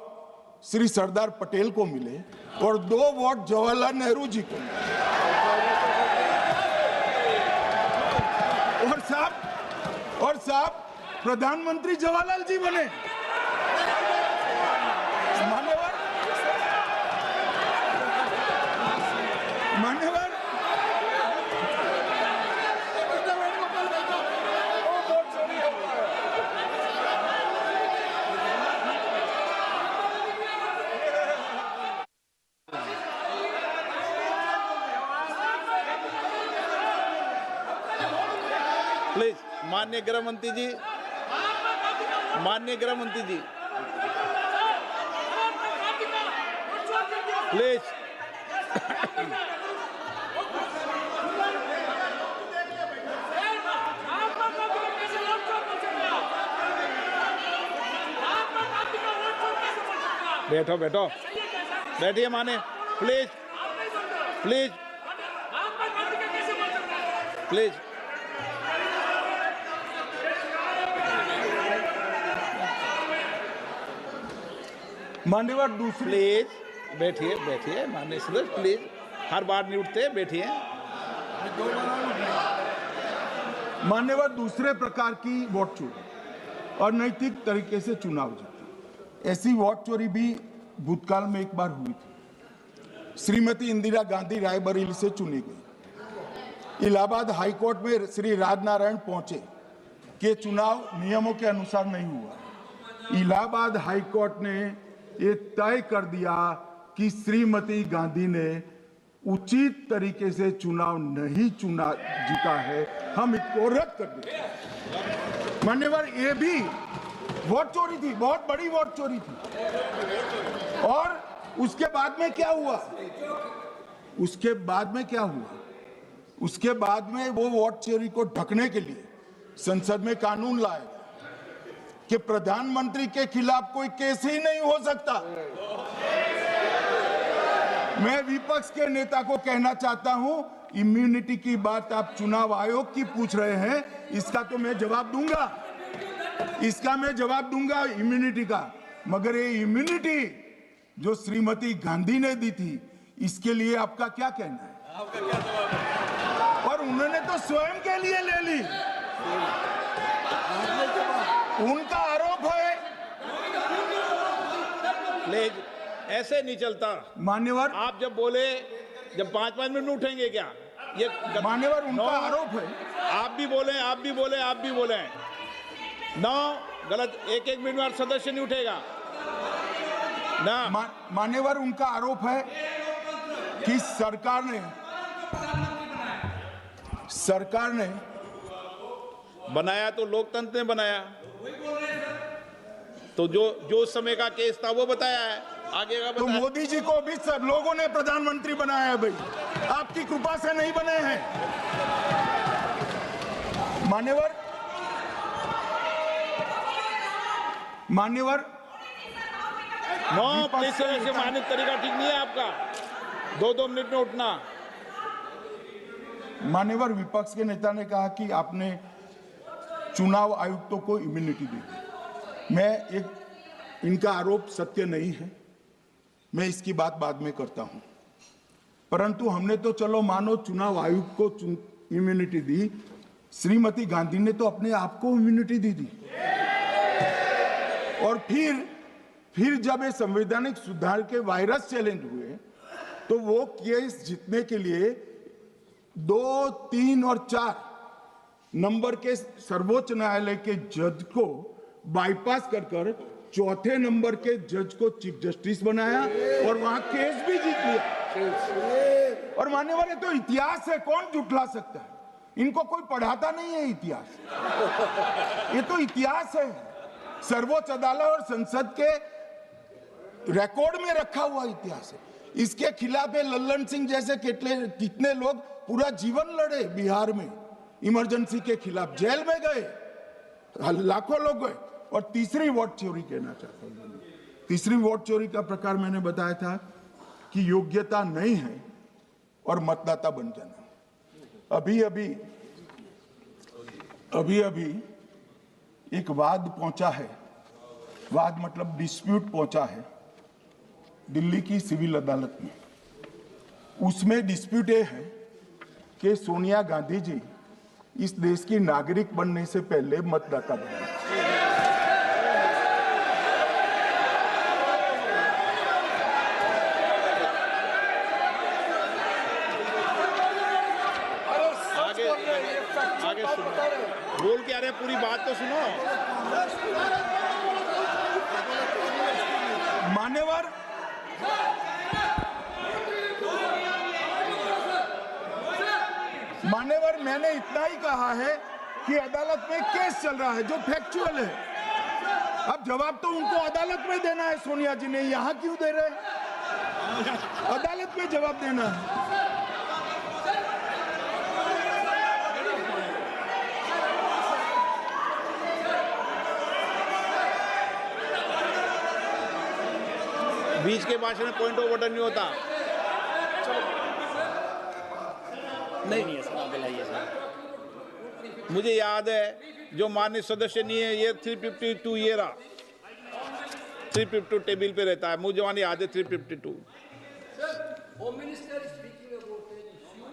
श्री सरदार पटेल को मिले और 2 वोट जवाहरलाल नेहरू जी को मिले। और साहब प्रधानमंत्री जवाहरलाल जी बने। मान्यवर, प्लीज माननीय गृह मंत्री जी, प्लीज। बैठो, बैठिए माने, प्लीज। मान्यवर दूसरी प्लीज बैठिए, बैठिए माननीय सदस्य, प्लीज, हर बार नहीं उठते, बैठिए। मान्यवर दूसरे प्रकार की वोट चोरी और नैतिक तरीके से चुनाव जीता, ऐसी वोट चोरी भी भूतकाल में एक बार हुई थी। श्रीमती इंदिरा गांधी रायबरेली से चुनी गई। इलाहाबाद हाईकोर्ट में श्री राजनारायण पहुंचे कि चुनाव नियमों के अनुसार नहीं हुआ। इलाहाबाद हाईकोर्ट ने ये तय कर दिया कि श्रीमती गांधी ने उचित तरीके से चुनाव नहीं जीता है, हम इसको रद्द कर दें। मान्यवर ये भी वोट चोरी थी, बहुत बड़ी वोट चोरी थी। और उसके बाद में क्या हुआ? उसके बाद में क्या हुआ? उसके बाद में वो वोट चोरी को ढकने के लिए संसद में कानून लाया कि प्रधानमंत्री के खिलाफ कोई केस ही नहीं हो सकता। मैं विपक्ष के नेता को कहना चाहता हूं, इम्यूनिटी की बात आप चुनाव आयोग की पूछ रहे हैं, इसका तो मैं जवाब दूंगा, इसका मैं जवाब दूंगा इम्यूनिटी का। मगर ये इम्यूनिटी जो श्रीमती गांधी ने दी थी, इसके लिए आपका क्या कहना है? आपका क्या जवाब है? और उन्होंने तो स्वयं के लिए ले ली। उनका आरोप है। प्लीज, ऐसे नहीं चलता मान्यवर। आप जब बोले, जब 5-5 मिनट उठेंगे क्या? ये मान्यवर उनका आरोप है। आप भी बोले, आप भी बोले, आप भी बोले। नौ गलत, एक मिनट में सदस्य नहीं उठेगा ना। मान्यवर उनका आरोप है कि सरकार ने बनाया तो लोकतंत्र ने बनाया, तो जो समय का केस था वो बताया है, आगे का तो बताया। मोदी जी को भी सब लोगों ने प्रधानमंत्री बनाया है भाई, आपकी कृपा से नहीं बने हैं। मान्यवर नो प्लीज, से मानित तरीका ठीक नहीं है आपका, 2-2 मिनट में उठना। मान्यवर विपक्ष के नेता ने कहा कि आपने चुनाव आयुक्तों को इम्यूनिटी दी। इनका आरोप सत्य नहीं है, मैं इसकी बात बाद में करता हूं। परंतु हमने तो चलो मानो चुनाव आयुक्त को इम्यूनिटी दी, श्रीमती गांधी ने तो अपने आप को इम्यूनिटी दी। और फिर जब ये संवैधानिक सुधार के वायरस चैलेंज हुए, तो वो केस जीतने के लिए 2, 3 और 4 नंबर के सर्वोच्च न्यायालय के जज को बाईपास कर चौथे नंबर के जज को चीफ जस्टिस बनाया और वहां केस भी जीत लिया। और मान्यवर ये तो इतिहास है, कौन जुटला सकता है? इनको कोई पढ़ाता नहीं है इतिहास, ये तो इतिहास है, सर्वोच्च अदालत और संसद के रिकॉर्ड में रखा हुआ इतिहास है। इसके खिलाफ लल्लन सिंह जैसे कितने लोग पूरा जीवन लड़े बिहार में, इमरजेंसी के खिलाफ जेल में गए, लाखों लोग गए। और तीसरी वोट चोरी कहना चाहता हूं, तीसरी वोट चोरी का प्रकार मैंने बताया था कि योग्यता नहीं है और मतदाता बन जाना। अभी एक वाद पहुंचा है, वाद मतलब डिस्प्यूट पहुंचा है दिल्ली की सिविल अदालत में। उसमें डिस्प्यूट ये है कि सोनिया गांधी जी इस देश की नागरिक बनने से पहले मतदाता बने। आगे सुनो, बोल क्या रहे, पूरी बात तो सुनो। मान्यवर मैंने इतना ही कहा है कि अदालत में केस चल रहा है जो फैक्चुअल है। अब जवाब तो उनको अदालत में देना है, सोनिया जी ने यहां क्यों दे रहे? अदालत में जवाब देना है। बीच के भाषण में पॉइंट ऑफ ऑर्डर नहीं होता। नहीं है सर, दिलाइए सर। मुझे याद है जो माननीय सदस्य नहीं है, ये 352 ये रहा। 352 टेबल पे रहता है, मुझे जवानी याद है 352। Home Minister is speaking about an issue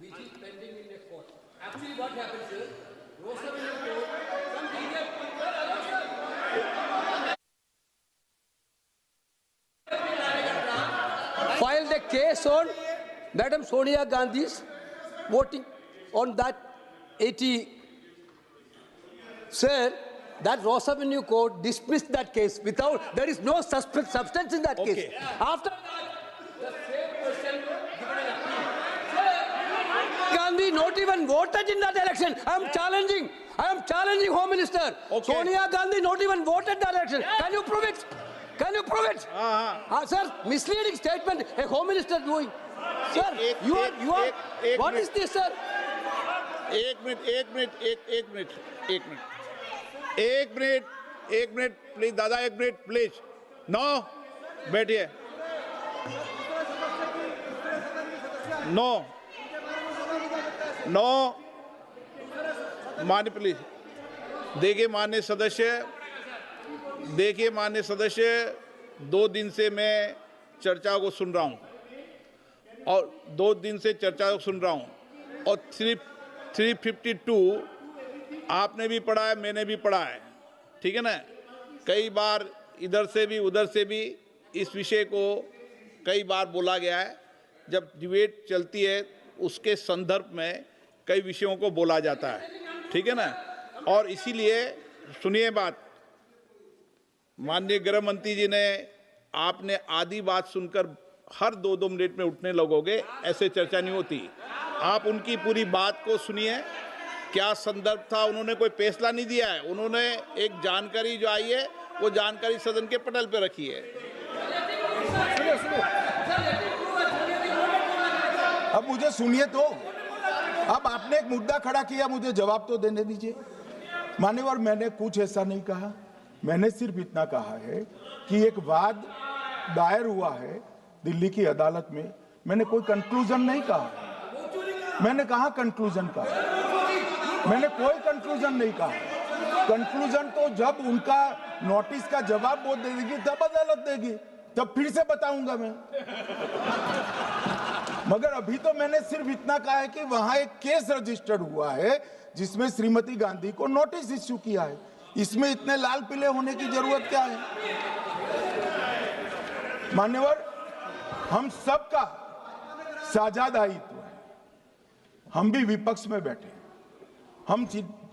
which is pending in the court. Actually, what happens is, Rosavini Court, some idiot filed a case on Madam Sonia Gandhi's voting on that 80. Sir, that Ross Avenue Court dismissed that case without, there is no substance in that case. Okay. After that, the same person given an appeal. Gandhi not even voted in that election. I am challenging Home Minister. Okay. Sonia Gandhi not even voted that election. Can you prove it? Can you prove it? Sir, misleading statement a Home Minister doing. Sir, you are, what is this, sir? एक minute please दादा, एक minute please. No, बैठिए। No मान्य please. देखिए मान्य सदस्य, 2 दिन से मैं चर्चा को सुन रहा हूं और 352 आपने भी पढ़ा है, मैंने भी पढ़ा है, ठीक है ना। कई बार इधर से भी उधर से भी इस विषय को कई बार बोला गया है। जब डिबेट चलती है उसके संदर्भ में कई विषयों को बोला जाता है, ठीक है ना। और इसीलिए सुनिए बात, माननीय गृह मंत्री जी ने, आपने आधी बात सुनकर हर 2-2 मिनट में उठने लगोगे, ऐसे चर्चा नहीं होती। आप उनकी पूरी बात को सुनिए, क्या संदर्भ था, उन्होंने कोई फैसला नहीं दिया है, उन्होंने एक जानकारी जो आई है वो जानकारी सदन के पटल पे रखी है। अब मुझे सुनिए तो, अब आपने एक मुद्दा खड़ा किया, मुझे जवाब तो देने दीजिए। मान्यवर, मैंने कुछ ऐसा नहीं कहा, मैंने सिर्फ इतना कहा है कि एक वाद दायर हुआ है दिल्ली की अदालत में, मैंने कोई कंक्लूजन नहीं कहा। मैंने कहा कंक्लूजन का, मैंने कोई कंक्लूजन नहीं कहा। कंक्लूजन तो जब उनका नोटिस का जवाब वो दे देगी तब अदालत देगी, तब फिर से बताऊंगा मैं। मगर अभी तो मैंने सिर्फ इतना कहा है कि वहां एक केस रजिस्टर्ड हुआ है जिसमें श्रीमती गांधी को नोटिस इश्यू किया है। इसमें इतने लाल पीले होने की जरूरत क्या है? मान्यवर, हम सबका साझा दायित्व है, हम भी विपक्ष में बैठे, हम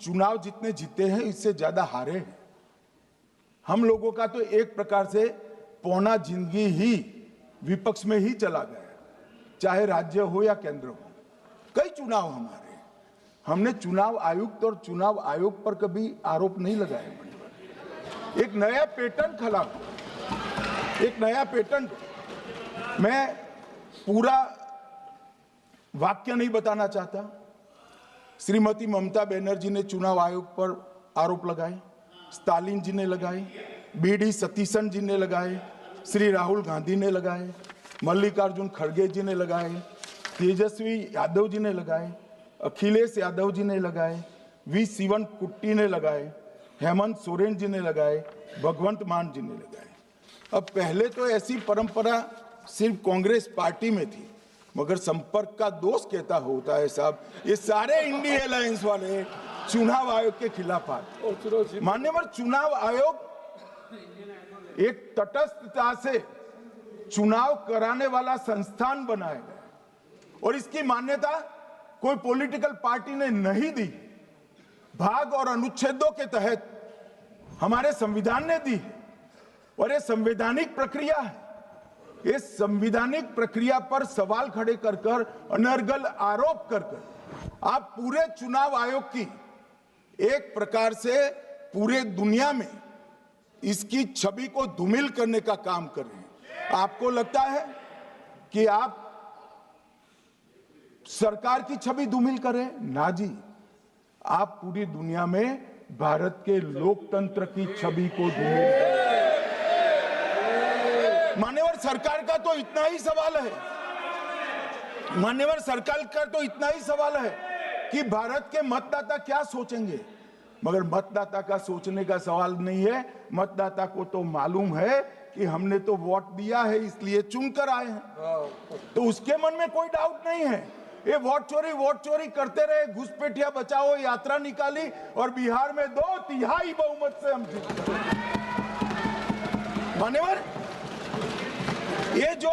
चुनाव जितने जीते हैं इससे ज्यादा हारे हैं। हम लोगों का तो एक प्रकार से पौना जिंदगी ही विपक्ष में ही चला गया, चाहे राज्य हो या केंद्र हो। कई चुनाव हमारे, हमने चुनाव आयुक्त और चुनाव आयोग पर कभी आरोप नहीं लगाए। एक नया पैटर्न खड़ा हुआ, एक नया पैटर्न। मैं पूरा वाक्य नहीं बताना चाहता। श्रीमती ममता बनर्जी ने चुनाव आयोग पर आरोप लगाए, स्टालिन जी ने लगाए, बीडी सतीशन जी ने लगाए, श्री राहुल गांधी ने लगाए, मल्लिकार्जुन खड़गे जी ने लगाए, तेजस्वी यादव जी ने लगाए, अखिलेश यादव जी ने लगाए, वी शिवन कुट्टी ने लगाए, हेमंत सोरेन जी ने लगाए, भगवंत मान जी ने लगाए। अब पहले तो ऐसी परंपरा सिर्फ कांग्रेस पार्टी में थी, मगर संपर्क का दोष कहता होता है साहब, ये सारे इंडिया अलायंस वाले चुनाव आयोग के खिलाफ आए। मान्यवर, चुनाव आयोग एक तटस्थता से चुनाव कराने वाला संस्थान बनाया गया और इसकी मान्यता कोई पॉलिटिकल पार्टी ने नहीं दी, भाग और अनुच्छेदों के तहत हमारे संविधान ने दी है। और ये संवैधानिक प्रक्रिया है। इस संवैधानिक प्रक्रिया पर सवाल खड़े कर कर, अनर्गल आरोप कर कर आप पूरे चुनाव आयोग की एक प्रकार से पूरे दुनिया में इसकी छवि को धूमिल करने का काम कर रहे हैं। आपको लगता है कि आप सरकार की छवि धूमिल करें? ना जी, आप पूरी दुनिया में भारत के लोकतंत्र की छवि को धूमिल करें। मान्यवर, सरकार का तो इतना ही सवाल है, मान्यवर सरकार का तो इतना ही सवाल है कि भारत के मतदाता क्या सोचेंगे। मगर मतदाता का सोचने का सवाल नहीं है। मतदाता को तो मालूम है कि हमने तो वोट दिया है इसलिए चुनकर आए हैं, तो उसके मन में कोई डाउट नहीं है। ये वोट चोरी करते रहे, घुसपैठिया बचाओ यात्रा निकाली और बिहार में 2/3 बहुमत से हम जीते। मान्यवर, ये जो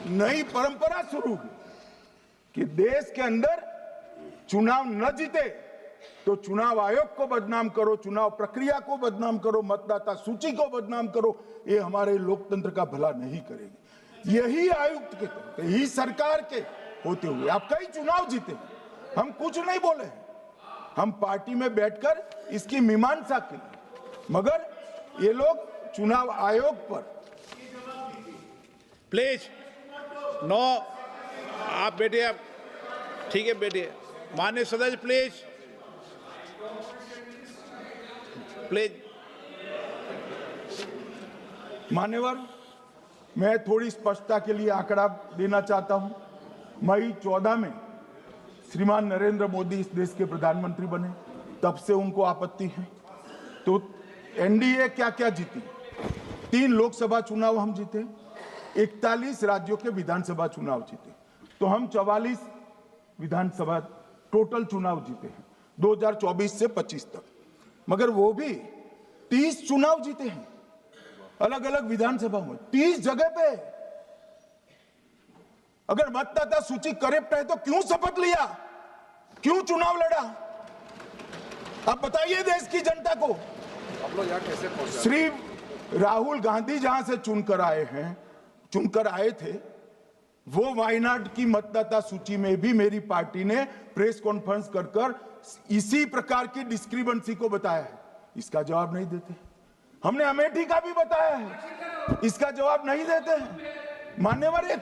नई परंपरा शुरू हुई कि देश के अंदर चुनाव न जीते तो चुनाव आयोग को बदनाम करो, चुनाव प्रक्रिया को बदनाम करो, मतदाता सूची को बदनाम करो, ये हमारे लोकतंत्र का भला नहीं करेगी। यही आयुक्त के तहत, यही सरकार के होते हुए आप कई चुनाव जीते, हम कुछ नहीं बोले, हम पार्टी में बैठकर इसकी मीमांसा की, मगर ये लोग चुनाव आयोग पर। प्लीज नो, आप बैठिए, आप ठीक है बैठिए। माननीय सदस्य प्लीज प्लीज। मान्यवर, मैं थोड़ी स्पष्टता के लिए आंकड़ा देना चाहता हूं। मई 14 में श्रीमान नरेंद्र मोदी इस देश के प्रधानमंत्री बने, तब से उनको आपत्ति है। तो एनडीए क्या क्या जीती? 3 लोकसभा चुनाव हम जीते, 41 राज्यों के विधानसभा चुनाव जीते, तो हम 44 विधानसभा टोटल चुनाव जीते हैं 2024 से 25 तक। मगर वो भी 30 चुनाव जीते हैं अलग अलग विधानसभा में, 30 जगह पे। अगर मतदाता सूची करेक्ट है तो क्यों शपथ लिया, क्यों चुनाव लड़ा? आप बताइए देश की जनता को। आप लोग यहाँ कैसे पहुंचे? श्री राहुल गांधी जहां से चुनकर आए थे, वो वायनाड की मतदाता सूची में भी मेरी पार्टी ने प्रेस कॉन्फ्रेंस कर इसी प्रकार की डिस्क्रिपेंसी को बताया है। इसका जवाब नहीं देते। हमने अमेठी का भी बताया है, इसका जवाब नहीं देते हैं। मान्यवर, ये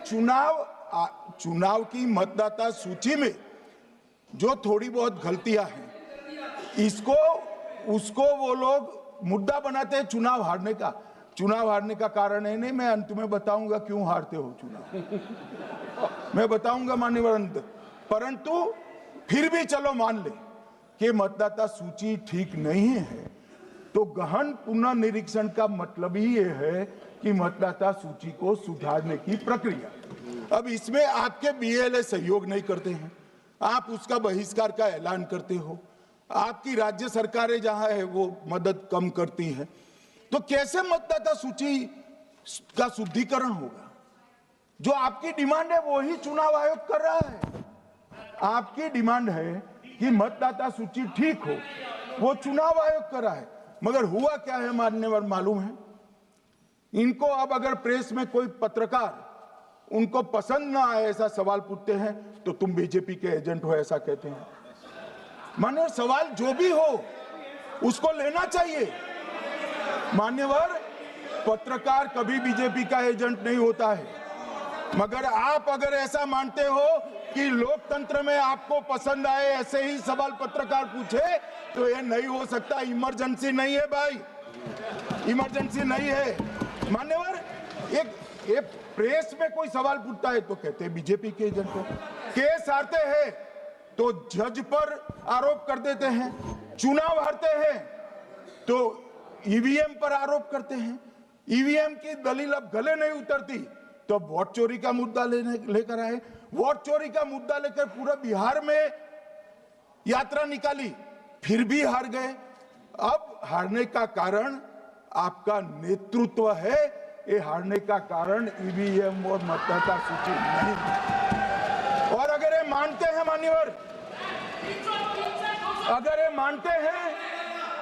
चुनाव की मतदाता सूची में जो थोड़ी बहुत गलतियां हैं, उसको वो लोग मुद्दा बनाते हैं चुनाव हारने का। चुनाव हारने का कारण है नहीं, मैं अंत में बताऊंगा क्यों हारते हो चुनाव, मैं बताऊंगा मान्यवर अंत। परंतु फिर भी चलो मान ले कि मतदाता सूची ठीक नहीं है, तो गहन पुनर्निरीक्षण का मतलब ही ये है कि मतदाता सूची को सुधारने की प्रक्रिया। अब इसमें आपके बीएलए सहयोग नहीं करते हैं, आप उसका बहिष्कार का ऐलान करते हो, आपकी राज्य सरकारें जहां है वो मदद कम करती है, तो कैसे मतदाता सूची का शुद्धिकरण होगा? जो आपकी डिमांड है वो ही चुनाव आयोग कर रहा है। आपकी डिमांड है कि मतदाता सूची ठीक हो, वो चुनाव आयोग कर रहा है। मगर हुआ क्या है मान्यवर मालूम है? इनको अब अगर प्रेस में कोई पत्रकार उनको पसंद ना आए ऐसा सवाल पूछते हैं तो तुम बीजेपी के एजेंट हो ऐसा कहते हैं। मान्यवर, सवाल जो भी हो उसको लेना चाहिए। मान्यवर, पत्रकार कभी बीजेपी का एजेंट नहीं होता है, मगर आप अगर ऐसा मानते हो कि लोकतंत्र में आपको पसंद आए ऐसे ही सवाल पत्रकार पूछे तो ये नहीं हो सकता। इमरजेंसी नहीं है भाई, इमरजेंसी नहीं है। मान्यवर, एक प्रेस में कोई सवाल पूछता है तो कहते हैं बीजेपी के एजेंट हो, केस हारते हैं तो जज पर आरोप कर देते हैं, चुनाव हारते हैं तो ईवीएम पर आरोप करते हैं, ईवीएम की दलील अब गले नहीं उतरती तो वोट चोरी का मुद्दा लेकर आए, वोट चोरी का मुद्दा लेकर पूरा बिहार में यात्रा निकाली, फिर भी हार गए। अब हारने का कारण आपका नेतृत्व है, ये हारने का कारण ईवीएम और मतदाता सूची नहीं। और अगर ये मानते हैं मान्यवर, अगर ये मानते हैं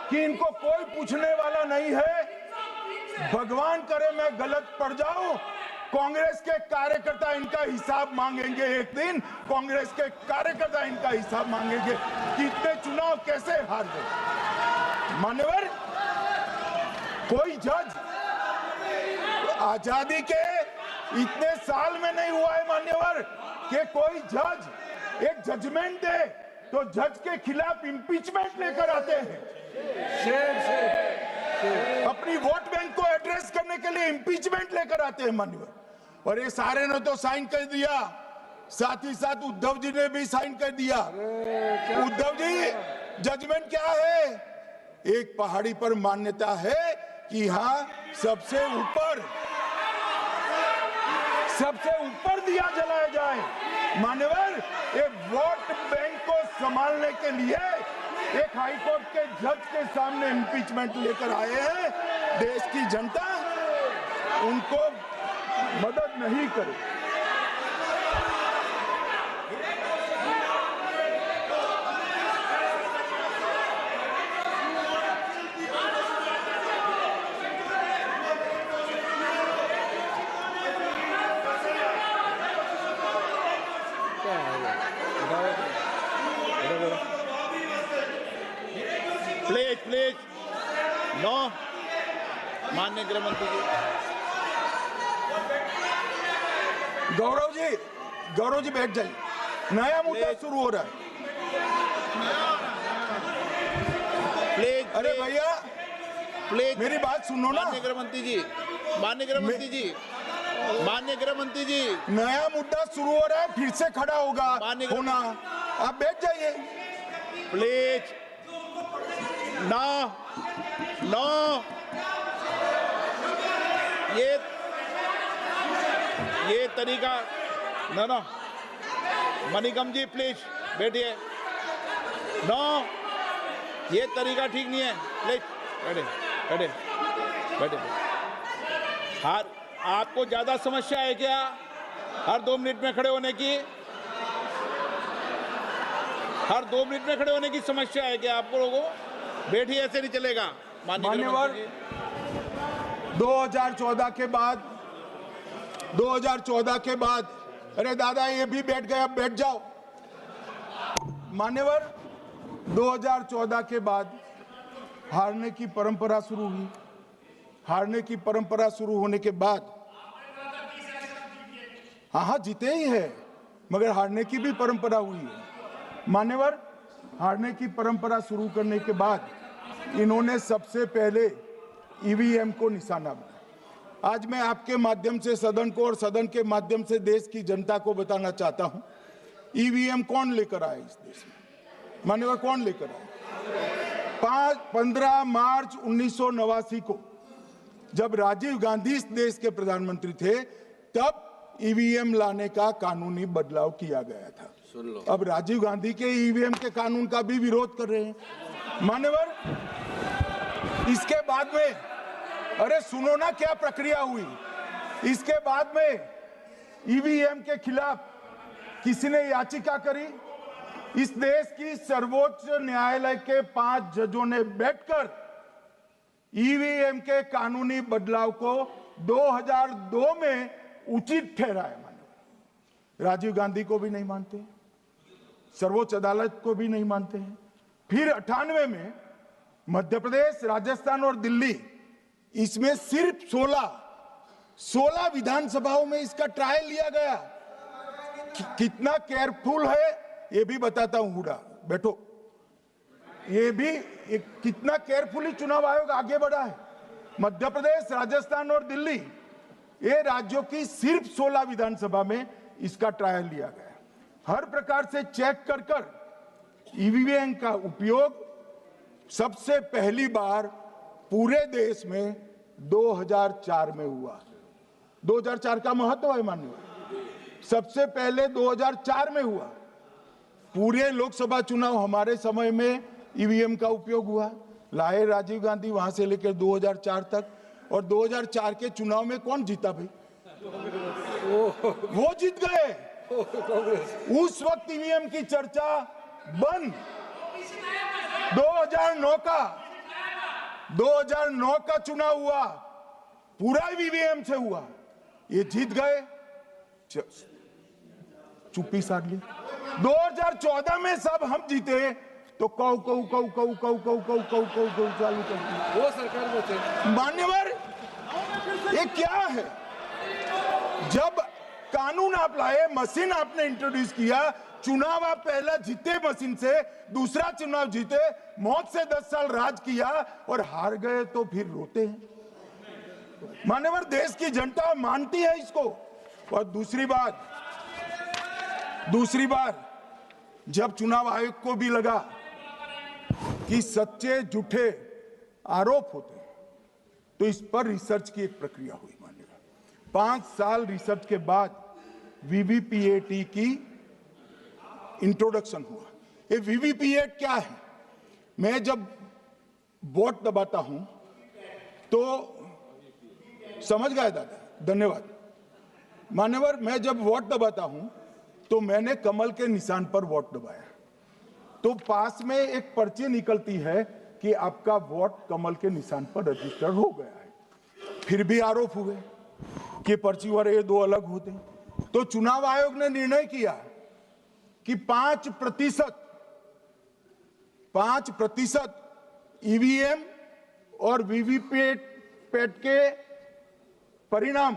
कि इनको कोई पूछने वाला नहीं है, भगवान करे मैं गलत पड़ जाऊं, कांग्रेस के कार्यकर्ता इनका हिसाब मांगेंगे। एक दिन कांग्रेस के कार्यकर्ता इनका हिसाब मांगेंगे कि इतने चुनाव कैसे हार गए। मान्यवर, कोई जज आजादी के इतने साल में नहीं हुआ है मान्यवर कि कोई जज एक जजमेंट दे तो जज के खिलाफ इंपीचमेंट लेकर आते हैं। अपनी वोट बैंक को एड्रेस करने के लिए इंपीचमेंट लेकर आते हैं मान्यवर। और ये सारे ने तो साइन कर दिया, साथ ही साथ उद्धव जी ने भी साइन कर दिया। उद्धव जी, जजमेंट क्या है? एक पहाड़ी पर मान्यता है कि यहाँ सबसे ऊपर दिया जलाया जाए। मान्यवर, एक वोट बैंक को संभालने के लिए एक हाईकोर्ट के जज के सामने इम्पीचमेंट लेकर आए हैं। देश की जनता उनको मदद नहीं करे। Please no. माननीय गृह मंत्री जी। गौरव जी बैठ जाइए। नया मुद्दा शुरू हो रहा है। प्लीज अरे भैया प्लीज मेरी बात सुनो ना। माननीय गृह मंत्री जी, माननीय गृह मंत्री जी, माननीय गृह मंत्री जी, नया मुद्दा शुरू हो रहा है, फिर से खड़ा होगा होना। आप बैठ जाइए प्लीज। नो नो, ये तरीका no no. Manickam ji please बैठिए। नो, ये तरीका ठीक नहीं है। प्लीज बैठे बैठे बैठे। हर आपको ज्यादा समस्या है क्या हर 2 मिनट में खड़े होने की? हर 2 मिनट में खड़े होने की समस्या है क्या आप लोगों को? बैठिए, ऐसे नहीं चलेगा। मान्यवर, 2014 के बाद अरे दादा ये भी बैठ गए, अब बैठ जाओ। मान्यवर, 2014 के बाद हारने की परंपरा शुरू हुई। हारने की परंपरा शुरू होने के बाद हाँ जीते ही है, मगर हारने की भी परंपरा हुई है। मान्यवर, हारने की परंपरा शुरू करने के बाद इन्होंने सबसे पहले ईवीएम को निशाना बनाया। आज मैं आपके माध्यम से सदन को और सदन के माध्यम से देश की जनता को बताना चाहता हूं, ईवीएम कौन लेकर आया इस देश में? मान्यवर, कौन लेकर आया? 15 मार्च 1989 को जब राजीव गांधी इस देश के प्रधानमंत्री थे, तब ईवीएम लाने का कानूनी बदलाव किया गया था। अब राजीव गांधी के ईवीएम के कानून का भी विरोध कर रहे हैं। मान्यवर, इसके बाद में अरे सुनो ना क्या प्रक्रिया हुई। इसके बाद में ईवीएम के खिलाफ किसी ने याचिका करी। इस देश की सर्वोच्च न्यायालय के 5 जजों ने बैठकर ईवीएम के कानूनी बदलाव को 2002 में उचित ठहराया। मान्यवर, राजीव गांधी को भी नहीं मानते, सर्वोच्च अदालत को भी नहीं मानते हैं। फिर 98 में मध्य प्रदेश, राजस्थान और दिल्ली, इसमें सिर्फ 16 विधानसभाओं में इसका ट्रायल लिया गया। कितना केयरफुल है ये भी बताता हूं। हुडा बैठो, ये भी कितना केयरफुली चुनाव आयोग आगे बढ़ा है। मध्य प्रदेश, राजस्थान और दिल्ली, ये राज्यों की सिर्फ 16 विधानसभा में इसका ट्रायल लिया गया। हर प्रकार से चेक कर ईवीएम का उपयोग सबसे पहली बार पूरे देश में 2004 में हुआ। 2004 का महत्व है माननीय। सबसे पहले 2004 में हुआ। पूरे लोकसभा चुनाव हमारे समय में ईवीएम का उपयोग हुआ। लाए राजीव गांधी, वहां से लेकर 2004 तक। और 2004 के चुनाव में कौन जीता भाई? वो जीत गए। उस वक्त ईवीएम की चर्चा बंद। 2009 का चुनाव हुआ, पूरा ईवीएम से हुआ, ये जीत गए, चुप्पी साध ली। 2014 में सब हम जीते तो कौ चालू कर दी। वो सरकार में थे। मान्यवर, ये क्या है? जब कानून आप लाए, मशीन आपने इंट्रोड्यूस किया, चुनाव आप पहला जीते मशीन से, दूसरा चुनाव जीते, मौत से 10 साल राज किया और हार गए तो फिर रोते हैं। मान्यवर, देश की जनता मानती है इसको। और दूसरी बार जब चुनाव आयोग को भी लगा कि सच्चे झूठे आरोप होते हैं तो इस पर रिसर्च की एक प्रक्रिया हुई। मानिएगा 5 साल रिसर्च के बाद वीवीपीएटी की इंट्रोडक्शन हुआ। ये वीवीपीएटी क्या है? मैं जब वोट दबाता हूं तो समझ गए दादा, धन्यवाद मान्यवर। मैं जब वोट दबाता हूं तो मैंने कमल के निशान पर वोट दबाया, तो पास में एक पर्ची निकलती है कि आपका वोट कमल के निशान पर रजिस्टर हो गया है। फिर भी आरोप हुए कि पर्ची वाले ये 2 अलग होते हैं। तो चुनाव आयोग ने निर्णय किया कि 5% ईवीएम और वीवीपैट के परिणाम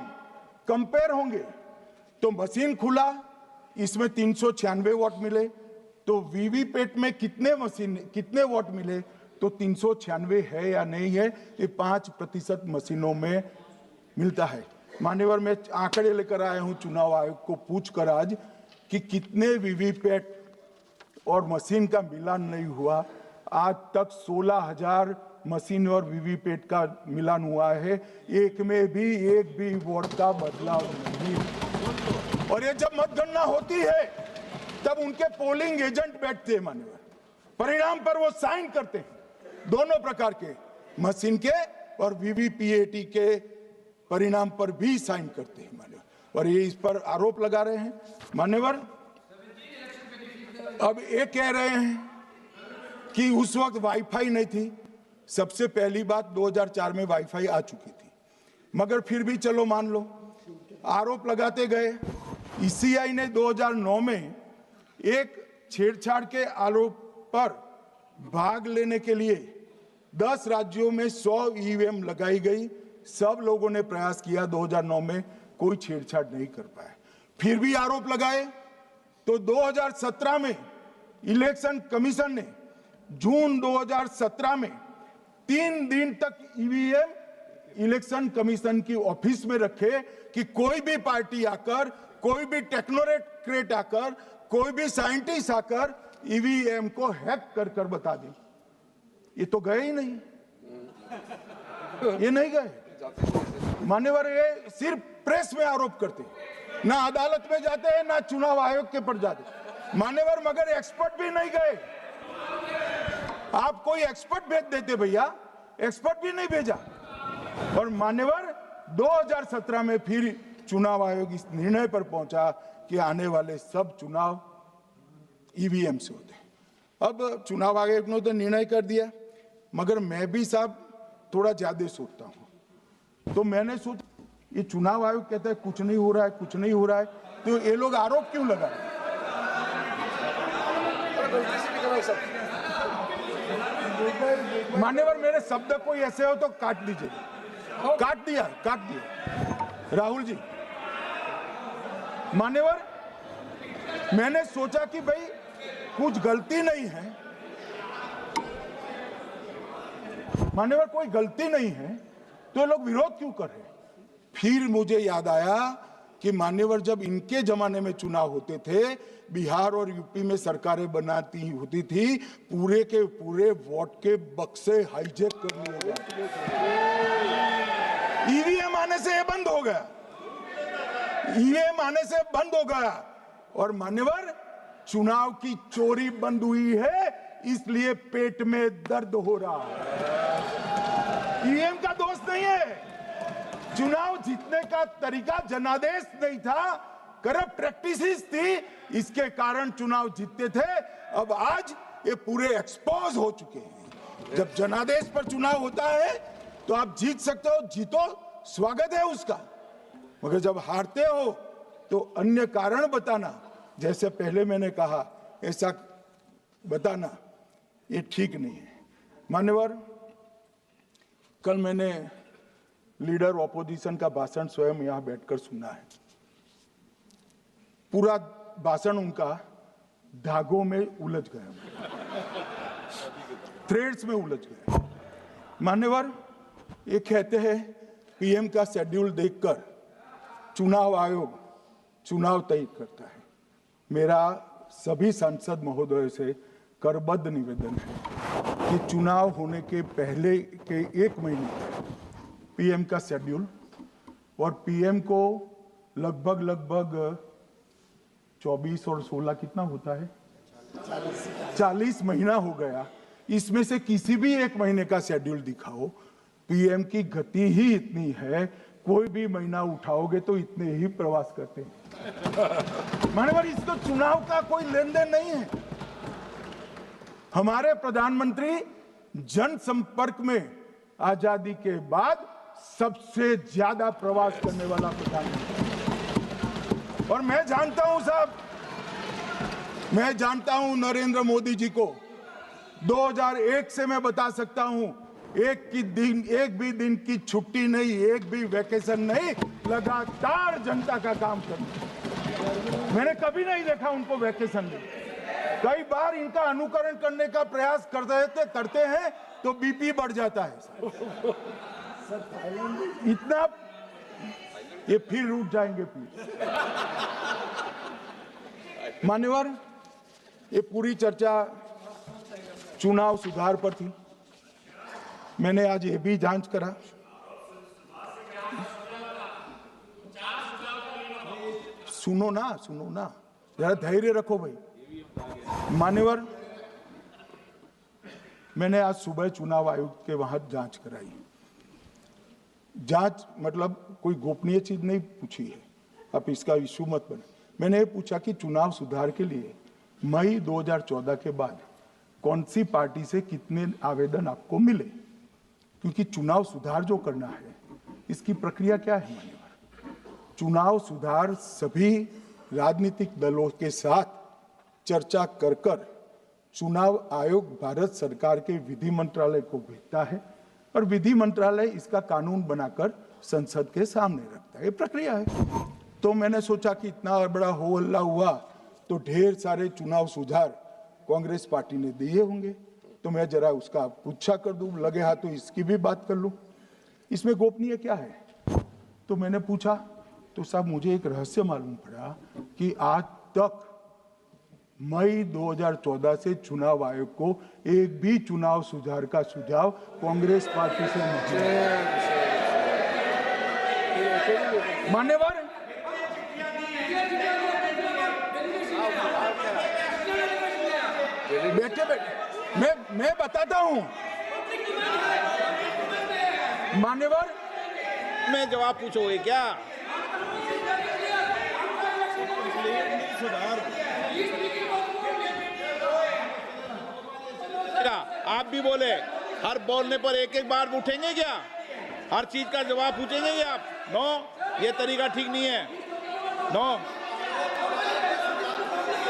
कंपेयर होंगे। तो मशीन खुला, इसमें 396 वोट मिले, तो वीवीपैट में कितने वोट मिले, तो 396 है या नहीं है, ये 5% मशीनों में मिलता है। मान्यवर, मैं आंकड़े लेकर आया हूं चुनाव आयोग को पूछकर आज कि कितने वीवीपैट और मशीन का मिलान नहीं हुआ। आज तक 16,000 मशीन और वीवीपैट का मिलान हुआ है, एक भी वोट का बदलाव नहीं। और ये जब मतगणना होती है तब उनके पोलिंग एजेंट बैठते हैं मान्यवर, परिणाम पर वो साइन करते हैं, दोनों प्रकार के, मशीन के और वीवीपीएटी के परिणाम पर भी साइन करते हैं मान्यवर। और ये इस पर आरोप लगा रहे हैं मान्यवर। अब ये कह रहे हैं कि उस वक्त वाईफाई नहीं थी। सबसे पहली बात, 2004 में वाईफाई आ चुकी थी, मगर फिर भी चलो मान लो, आरोप लगाते गए। ईसीआई ने 2009 में एक छेड़छाड़ के आरोप पर भाग लेने के लिए 10 राज्यों में 100 ईवीएम लगाई गई। सब लोगों ने प्रयास किया, 2009 में कोई छेड़छाड़ नहीं कर पाया। फिर भी आरोप लगाए तो 2017 में इलेक्शन कमीशन ने जून 2017 में 3 दिन तक ईवीएम इलेक्शन कमीशन की ऑफिस में रखे कि कोई भी पार्टी आकर, कोई भी टेक्नोक्रेट आकर, कोई भी साइंटिस्ट आकर ईवीएम को हैक कर बता दे। ये तो गए ही नहीं, ये नहीं गए मान्यवर। ये सिर्फ प्रेस में आरोप करते, ना अदालत में जाते हैं, ना चुनाव आयोग के पर जाते मान्यवर, मगर एक्सपर्ट भी नहीं गए। आप कोई एक्सपर्ट भेज देते भैया, एक्सपर्ट भी नहीं भेजा। और मान्यवर 2017 में फिर चुनाव आयोग इस निर्णय पर पहुंचा कि आने वाले सब चुनाव ईवीएम से होते हैं। अब चुनाव आयोग ने तो निर्णय कर दिया, मगर मैं भी साहब थोड़ा ज्यादा सोचता हूं। तो मैंने सोचा ये चुनाव आयोग कहता है कुछ नहीं हो रहा है, कुछ नहीं हो रहा है, तो ये लोग आरोप क्यों लगाए? मान्यवर, मेरे शब्द कोई ऐसे हो तो काट दीजिए। काट दिया। राहुल जी, मान्यवर, मैंने सोचा कि भाई कुछ गलती नहीं है, मान्यवर कोई गलती नहीं है, तो ये लोग विरोध क्यों कर रहे हैं? फिर मुझे याद आया कि मान्यवर जब इनके जमाने में चुनाव होते थे, बिहार और यूपी में सरकारें बनाती होती थी, पूरे के पूरे वोट के बक्से हाईजैक कर लिए जाते। ईवीएम आने से ये बंद हो गया, ईवीएम आने से बंद हो गया। और मान्यवर चुनाव की चोरी बंद हुई है, इसलिए पेट में दर्द हो रहा है। ईवीएम का दोष नहीं है, चुनाव जीतने का तरीका जनादेश नहीं था, करप्ट प्रैक्टिसेस थी, इसके कारण चुनाव जीतते थे। अब आज ये पूरे एक्सपोज हो चुके हैं। जब जनादेश पर चुनाव होता है तो आप जीत सकते हो, जीतो, स्वागत है उसका, मगर जब हारते हो तो अन्य कारण बताना, जैसे पहले मैंने कहा, ऐसा बताना ये ठीक नहीं है। मान्यवर, कल मैंने लीडर ऑपोजिशन का भाषण स्वयं यहां बैठकर सुना है। पूरा भाषण उनका धागों में उलझ गया, थ्रेड्स में उलझ गया। मान्यवर, ये कहते हैं पीएम का शेड्यूल देखकर चुनाव आयोग चुनाव तय करता है। मेरा सभी सांसद महोदय से करबद्ध निवेदन है कि चुनाव होने के पहले के 1 महीने पीएम का शेड्यूल, और पीएम को लगभग 24 और 16 कितना होता है, 40 महीना हो गया। इसमें से किसी भी 1 महीने का शेड्यूल दिखाओ। पीएम की गति ही इतनी है, कोई भी महीना उठाओगे तो इतने ही प्रवास करते हैं। मानवर, इसको चुनाव का कोई लेन देन नहीं है। हमारे प्रधानमंत्री जनसंपर्क में आजादी के बाद सबसे ज्यादा प्रवास करने वाला प्रधानमंत्री, और मैं जानता हूं साहब, मैं जानता हूं नरेंद्र मोदी जी को 2001 से मैं बता सकता हूं, एक भी दिन की छुट्टी नहीं, एक भी वैकेशन नहीं, लगातार जनता का काम करना। मैंने कभी नहीं देखा उनको वैकेशन में। कई बार इनका अनुकरण करने का प्रयास करते हैं तो बीपी बढ़ जाता है इतना, ये फिर रुक जाएंगे प्लीज। मान्यवर, ये पूरी चर्चा चुनाव सुधार पर थी। मैंने आज ये भी जांच करा, सुनो ना, जरा धैर्य रखो भाई। मान्यवर, मैंने आज सुबह चुनाव आयोग के वहां जांच कराई। जांच मतलब कोई गोपनीय चीज नहीं पूछी है, आप इसका इशू मत बने। मैंने ये पूछा कि चुनाव सुधार के लिए मई 2014 के बाद कौन सी पार्टी से कितने आवेदन आपको मिले, क्योंकि चुनाव सुधार जो करना है इसकी प्रक्रिया क्या है। मान्यवर, चुनाव सुधार सभी राजनीतिक दलों के साथ चर्चा कर चुनाव आयोग भारत सरकार के विधि मंत्रालय को भेजता है, और विधि मंत्रालय इसका कानून बनाकर संसद के सामने रखता है। ये प्रक्रिया है। तो मैंने सोचा कि इतना बड़ा हो हल्ला हुआ तो ढेर सारे चुनाव सुधार कांग्रेस पार्टी ने दिए होंगे, तो मैं जरा उसका पूछा कर दूं, लगे हाथ तो इसकी भी बात कर लूं, इसमें गोपनीय क्या है। तो मैंने पूछा तो साहब मुझे एक रहस्य मालूम पड़ा कि आज तक मई 2014 से चुनाव आयोग को एक भी चुनाव सुधार का सुझाव कांग्रेस पार्टी से नहीं मिला। मान्यवर, बैठे मैं बताता हूं। मान्यवर, मैं जवाब पूछोगे क्या? आप भी बोले, हर बोलने पर एक बार उठेंगे क्या? हर चीज का जवाब पूछेंगे क्या आप? नो, ये तरीका ठीक नहीं है। नो,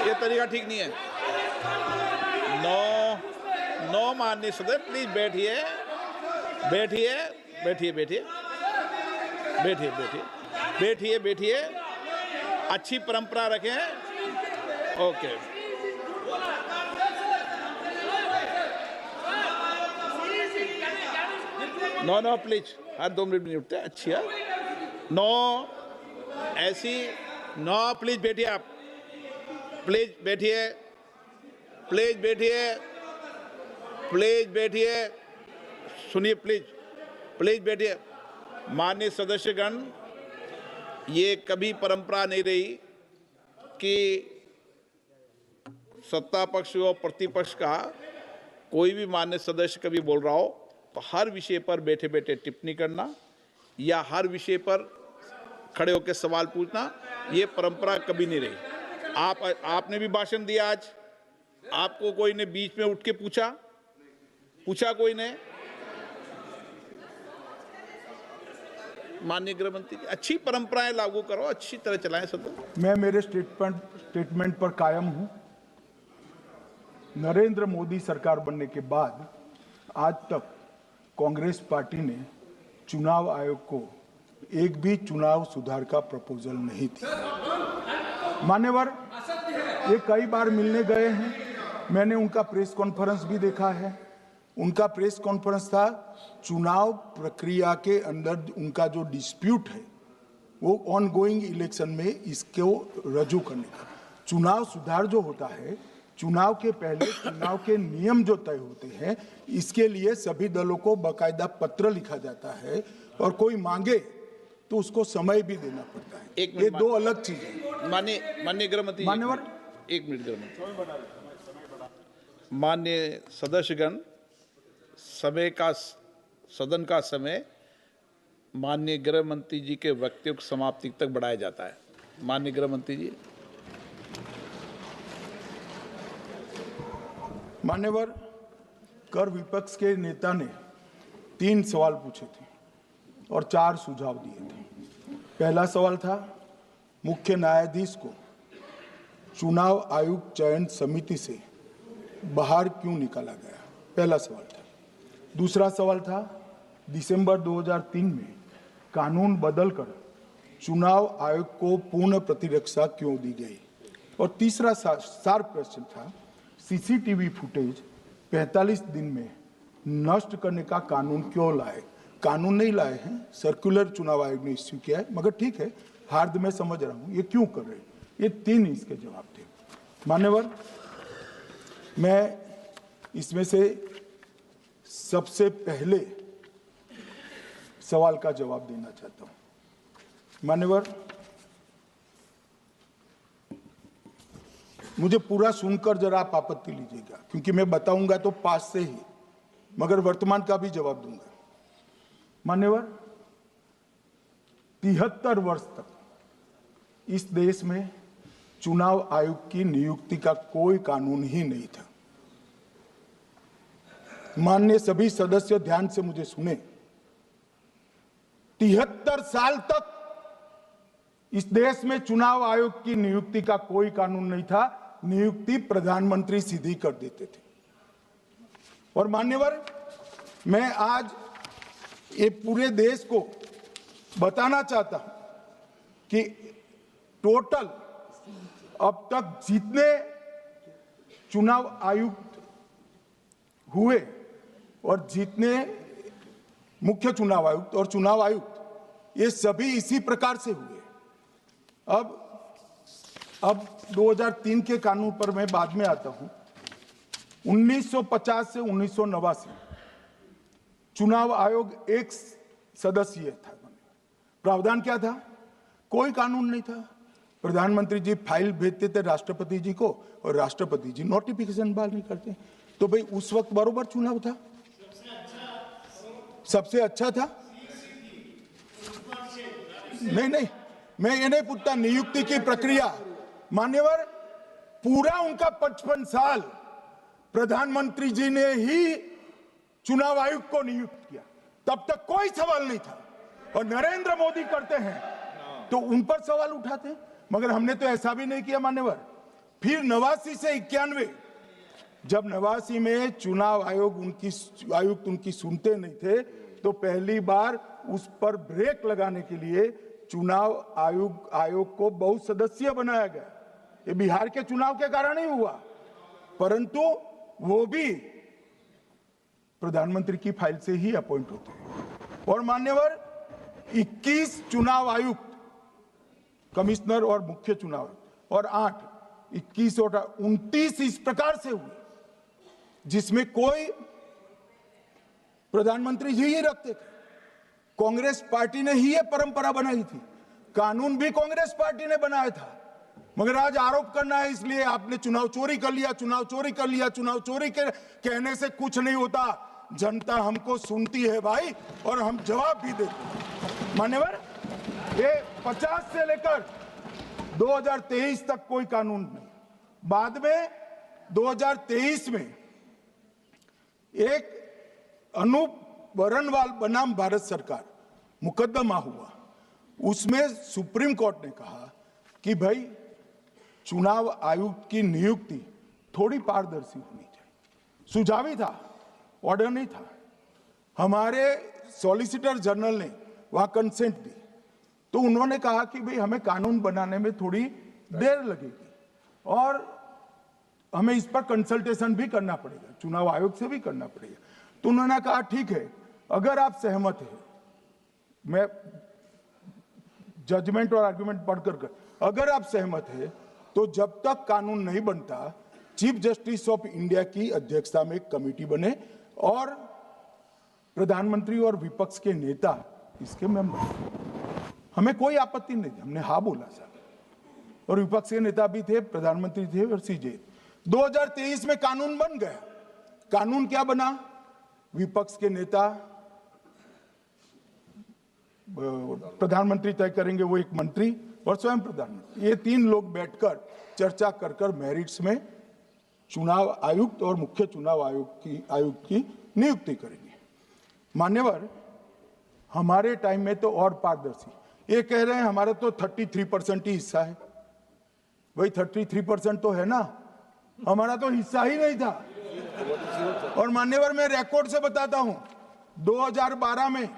ये तरीका ठीक नहीं है। नो माननीय सदस्य, प्लीज बैठिए। अच्छी परंपरा रखें। ओके। नो प्लीज, हर 2 मिनट नहीं उठते। अच्छी है। नो, ऐसी नो, प्लीज बैठिए आप। प्लीज बैठिए। सुनिए, प्लीज बैठिए। माननीय सदस्यगण, ये कभी परंपरा नहीं रही कि सत्ता पक्ष और प्रतिपक्ष का कोई भी माननीय सदस्य कभी बोल रहा हो तो हर विषय पर बैठे बैठे टिप्पणी करना या हर विषय पर खड़े होकर सवाल पूछना, ये परंपरा कभी नहीं रही। आपने भी भाषण दिया आज, आपको कोई ने बीच में उठ के पूछा कोई ने? माननीय गृह मंत्री, अच्छी परंपराएं लागू करो, अच्छी तरह चलाएं सदन। मैं मेरे स्टेटमेंट पर कायम हूं। नरेंद्र मोदी सरकार बनने के बाद आज तक कांग्रेस पार्टी ने चुनाव आयोग को एक भी चुनाव सुधार का प्रपोजल नहीं दिया। मान्यवर, ये कई बार मिलने गए हैं, मैंने उनका प्रेस कॉन्फ्रेंस भी देखा है। उनका प्रेस कॉन्फ्रेंस था चुनाव प्रक्रिया के अंदर उनका जो डिस्प्यूट है वो ऑनगोइंग इलेक्शन में इसको रजू करने का। चुनाव सुधार जो होता है, चुनाव के पहले चुनाव के नियम जो तय होते हैं, इसके लिए सभी दलों को बाकायदा पत्र लिखा जाता है और कोई मांगे तो उसको समय भी देना पड़ता है। एक ये मिनट, दो अलग चीजें। माननीय गृहमंत्री, मान्यवर, एक मिनट गृहमंत्री। माननीय सदस्यगण, सदन का समय माननीय गृह मंत्री जी के वक्तव्य की समाप्ति तक बढ़ाया जाता है। माननीय गृह मंत्री जी। मान्यवर, कर विपक्ष के नेता ने 3 सवाल पूछे थे और 4 सुझाव दिए थे। पहला सवाल था मुख्य न्यायाधीश को चुनाव आयोग चयन समिति से बाहर क्यों निकाला गया, पहला सवाल था। दूसरा सवाल था दिसंबर 2003 में कानून बदलकर चुनाव आयोग को पूर्ण प्रतिरक्षा क्यों दी गई, और तीसरा शार्प क्वेश्चन था सीसीटीवी फुटेज 45 दिन में नष्ट करने का कानून क्यों लाए। कानून नहीं लाए हैं, सर्कुलर चुनाव आयोग ने इश्यू किया है, मगर ठीक है, हार्द में समझ रहा हूं ये क्यों कर रहे हैं। ये 3 इसके जवाब थे। मान्यवर, मैं इसमें से सबसे पहले सवाल का जवाब देना चाहता हूं। मान्यवर, मुझे पूरा सुनकर जरा आप आपत्ति लीजिएगा, क्योंकि मैं बताऊंगा तो पास से ही, मगर वर्तमान का भी जवाब दूंगा। मान्यवर, 73 वर्ष तक इस देश में चुनाव आयोग की नियुक्ति का कोई कानून ही नहीं था। माननीय सभी सदस्य ध्यान से मुझे सुने, 73 साल तक इस देश में चुनाव आयोग की नियुक्ति का कोई कानून नहीं था। नियुक्ति प्रधानमंत्री सीधी कर देते थे। और मान्यवर, मैं आज ये पूरे देश को बताना चाहता हूं कि टोटल अब तक जितने चुनाव आयुक्त हुए और जितने मुख्य चुनाव आयुक्त और चुनाव आयुक्त, ये सभी इसी प्रकार से हुए। अब 2003 के कानून पर मैं बाद में आता हूं। 1950 से 1989 चुनाव आयोग एक सदस्यीय था। प्रावधान क्या था? कोई कानून नहीं था। प्रधानमंत्री जी फाइल भेजते थे राष्ट्रपति जी को और राष्ट्रपति जी नोटिफिकेशन बहाल नहीं करते। तो भाई उस वक्त बरोबर चुनाव था, सबसे अच्छा था। नहीं, मैं ये नहीं पूछता नियुक्ति की प्रक्रिया। मान्यवर, पूरा उनका 55 साल प्रधानमंत्री जी ने ही चुनाव आयोग को नियुक्त किया, तब तक कोई सवाल नहीं था। और नरेंद्र मोदी करते हैं तो उन पर सवाल उठाते हैं, मगर हमने तो ऐसा भी नहीं किया। मान्यवर, फिर 89 से 91, जब 89 में चुनाव आयुक्त उनकी सुनते नहीं थे, तो पहली बार उस पर ब्रेक लगाने के लिए चुनाव आयोग को बहुत सदस्यीय बनाया गया। ये बिहार के चुनाव के कारण ही हुआ, परंतु वो भी प्रधानमंत्री की फाइल से ही अपॉइंट होते हैं। और मान्यवर, 21 चुनाव आयुक्त, कमिश्नर और मुख्य चुनाव, और 21 और 29 इस प्रकार से हुए जिसमें कोई प्रधानमंत्री जी ही रखते थे। कांग्रेस पार्टी ने ही ये परंपरा बनाई थी, कानून भी कांग्रेस पार्टी ने बनाया था। मगर आज आरोप करना है इसलिए आपने चुनाव चोरी कर लिया, चुनाव चोरी कर लिया, चुनाव चोरी कहने से कुछ नहीं होता। जनता हमको सुनती है भाई, और हम जवाब भी देते हैं। मान्यवर, ये 50 से लेकर 2023 तक कोई कानून नहीं। बाद में 2023 में एक अनूप बरनवाल बनाम भारत सरकार मुकदमा हुआ। उसमें सुप्रीम कोर्ट ने कहा कि भाई चुनाव आयुक्त की नियुक्ति थोड़ी पारदर्शी होनी चाहिए। सुझावी था, ऑर्डर नहीं था। हमारे सॉलिसिटर जनरल ने वहां कंसेंट दी, तो उन्होंने कहा कि भाई हमें कानून बनाने में थोड़ी देर लगेगी और हमें इस पर कंसल्टेशन भी करना पड़ेगा, चुनाव आयोग से भी करना पड़ेगा। तो उन्होंने कहा ठीक है, अगर आप सहमत हैं, मैं जजमेंट और आर्गुमेंट पढ़कर अगर आप सहमत हैं तो जब तक कानून नहीं बनता चीफ जस्टिस ऑफ इंडिया की अध्यक्षता में एक कमेटी बने और प्रधानमंत्री और विपक्ष के नेता इसके मेंबर। हमें कोई आपत्ति नहीं थी, हमने हाँ बोला सर, और विपक्ष के नेता भी थे, प्रधानमंत्री थे और सीजे। 2023 में कानून बन गया। कानून क्या बना? विपक्ष के नेता, प्रधानमंत्री तय करेंगे, वो एक मंत्री और स्वयं प्रधानमंत्री, ये 3 लोग बैठकर चर्चा कर कर मेरिट्स में चुनाव आयुक्त और मुख्य चुनाव आयुक्त की नियुक्ति करेंगे। मान्यवर, हमारे टाइम में तो और पारदर्शी, ये कह रहे हैं हमारा तो 33% ही हिस्सा है। भाई 33% तो है ना, हमारा तो हिस्सा ही नहीं था। और मान्यवर, मैं रिकॉर्ड से बताता हूं, 2012 में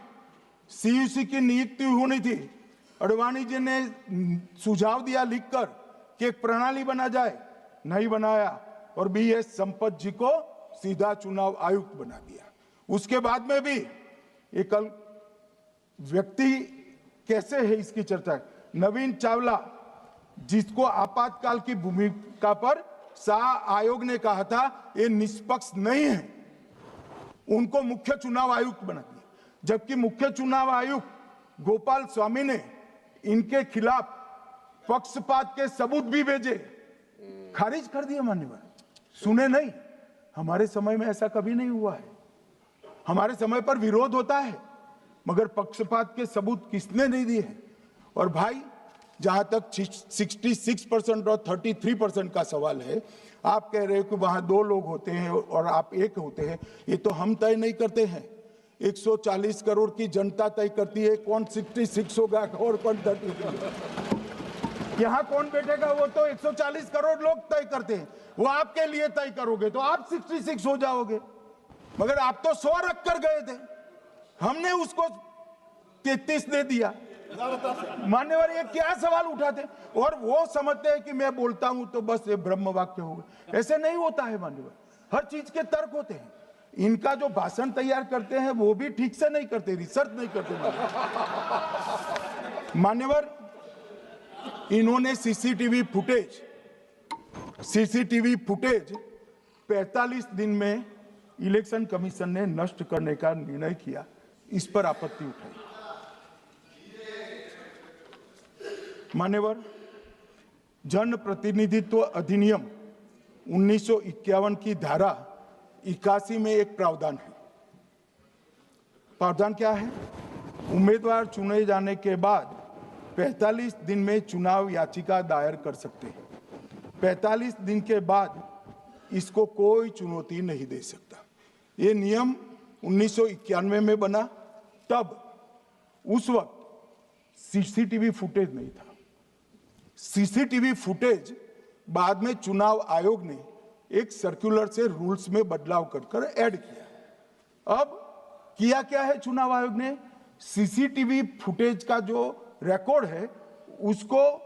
सीयूसी की नियुक्ति होनी थी। अडवाणी जी ने सुझाव दिया लिखकर कि एक प्रणाली बना जाए, नहीं बनाया और BS संपत जी को सीधा चुनाव आयुक्त बना दिया। उसके बाद में भी एक व्यक्ति कैसे है इसकी चर्चा। नवीन चावला, जिसको आपातकाल की भूमिका पर शाह आयोग ने कहा था ये निष्पक्ष नहीं है, उनको मुख्य चुनाव आयुक्त बना दिया। जबकि मुख्य चुनाव आयुक्त गोपाल स्वामी ने इनके खिलाफ पक्षपात के सबूत भी भेजे, खारिज कर दिया। मान्यवर, सुने नहीं। हमारे समय में ऐसा कभी नहीं हुआ है। हमारे समय पर विरोध होता है, मगर पक्षपात के सबूत किसने नहीं दिए हैं। और भाई, जहां तक 66% और 33% का सवाल है, आप कह रहे हो कि वहां 2 लोग होते हैं और आप 1 होते हैं, ये तो हम तय नहीं करते हैं। 140 करोड़ की जनता तय करती है कौन 66 होगा और कौन 33। यहाँ कौन बैठेगा वो तो 140 करोड़ लोग तय करते हैं। वो आपके लिए तय करोगे तो आप 66 हो जाओगे, मगर आप तो 100 रख कर गए थे, हमने उसको 33 दे दिया। मान्यवर, ये क्या सवाल उठाते? और वो समझते हैं कि मैं बोलता हूं तो बस ये ब्रह्म वाक्य होगा। ऐसे नहीं होता है मान्यवर, हर चीज के तर्क होते हैं। इनका जो भाषण तैयार करते हैं वो भी ठीक से नहीं करते, रिसर्च नहीं करते। मान्यवर, इन्होंने सीसीटीवी फुटेज 45 दिन में इलेक्शन कमीशन ने नष्ट करने का निर्णय किया, इस पर आपत्ति उठाई। मान्यवर, जन प्रतिनिधित्व अधिनियम 1951 की धारा 81 में एक प्रावधान है। प्रावधान क्या है? उम्मीदवार चुने जाने के बाद 45 दिन में चुनाव याचिका दायर कर सकते हैं। 45 दिन के बाद इसको कोई चुनौती नहीं दे सकता। ये नियम 1991 में बना, तब उस वक्त सीसीटीवी फुटेज नहीं था। सीसीटीवी फुटेज बाद में चुनाव आयोग ने एक सर्कुलर से रूल्स में बदलाव कर ऐड किया। अब किया क्या है चुनाव आयोग ने? सीसीटीवी फुटेज का जो रिकॉर्ड है उसको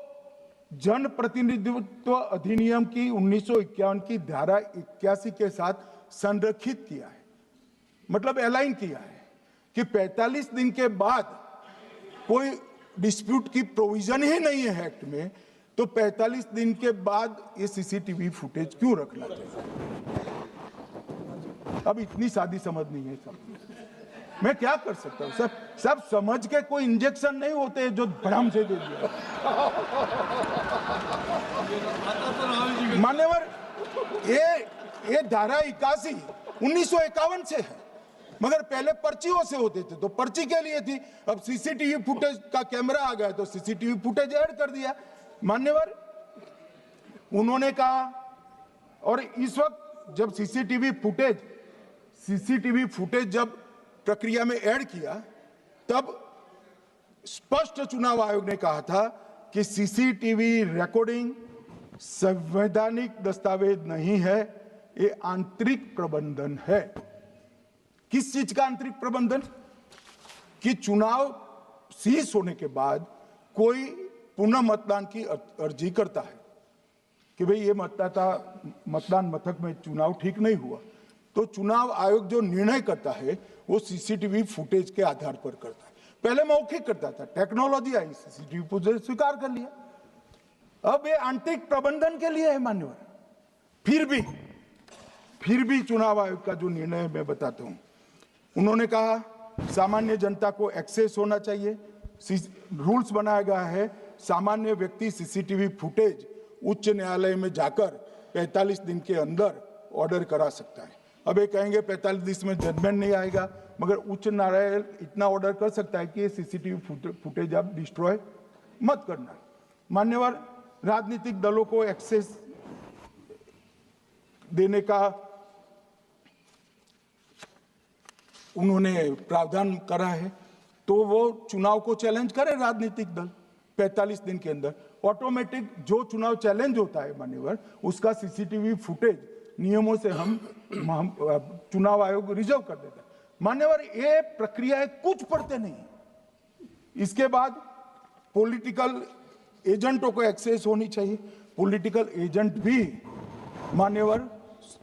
जन प्रतिनिधित्व अधिनियम की 1951 की धारा 81 के साथ संरक्षित किया है, मतलब अलाइन किया है कि 45 दिन के बाद कोई डिस्प्यूट की प्रोविजन ही नहीं है एक्ट में, तो 45 दिन के बाद ये सीसीटीवी फुटेज क्यों रखना चाहिए? अब इतनी सादी समझ नहीं है सब। मैं क्या कर सकता हूं? सब समझ के कोई इंजेक्शन नहीं होते जो भ्रम से दे दिया। मान्यवर, ये धारा 81 1951 से है, मगर पहले पर्चियों से होते थे तो पर्ची के लिए थी। अब सीसीटीवी फुटेज का कैमरा आ गया तो सीसीटीवी फुटेज ऐड कर दिया। मान्यवर, उन्होंने कहा, और इस वक्त जब सीसीटीवी फुटेज जब प्रक्रिया में ऐड किया, तब स्पष्ट चुनाव आयोग ने कहा था कि सीसीटीवी रिकॉर्डिंग संवैधानिक दस्तावेज नहीं है, ये आंतरिक प्रबंधन है। किस चीज का आंतरिक प्रबंधन? कि चुनाव सीज होने के बाद कोई पुनः मतदान की अर्जी करता है कि भाई ये मतदान मथक में चुनाव ठीक नहीं हुआ, तो चुनाव आयोग जो निर्णय करता है वो सीसीटीवी फुटेज के आधार पर करता है। पहले मौखिक करता था, टेक्नोलॉजी आई, सीसीटीवी फुटेज स्वीकार कर लिया। अब ये आंतरिक प्रबंधन के लिए है मान्यवर। फिर भी चुनाव आयोग का जो निर्णय है मैं बताता हूं। उन्होंने कहा सामान्य जनता को एक्सेस होना चाहिए, रूल्स बनाया गया है, सामान्य व्यक्ति सीसीटीवी फुटेज उच्च न्यायालय में जाकर 45 दिन के अंदर ऑर्डर करा सकता है। अब ये कहेंगे 45 दिन में जजमेंट नहीं आएगा, मगर उच्च न्यायालय इतना ऑर्डर कर सकता है कि ये सीसीटीवी फुटेज आप डिस्ट्रॉय मत करना। मान्यवर, राजनीतिक दलों को एक्सेस देने का उन्होंने प्रावधान करा है, तो वो चुनाव को चैलेंज करे राजनीतिक दल 45 दिन के अंदर। ऑटोमेटिक जो चुनाव चैलेंज होता है मान्यवर, उसका सीसीटीवी फुटेज नियमों से हम चुनाव आयोग रिजर्व कर देता है। मान्यवर, ये प्रक्रिया कुछ पढ़ते नहीं। इसके बाद पॉलिटिकल एजेंटों को एक्सेस होनी चाहिए। पॉलिटिकल एजेंट भी मान्यवर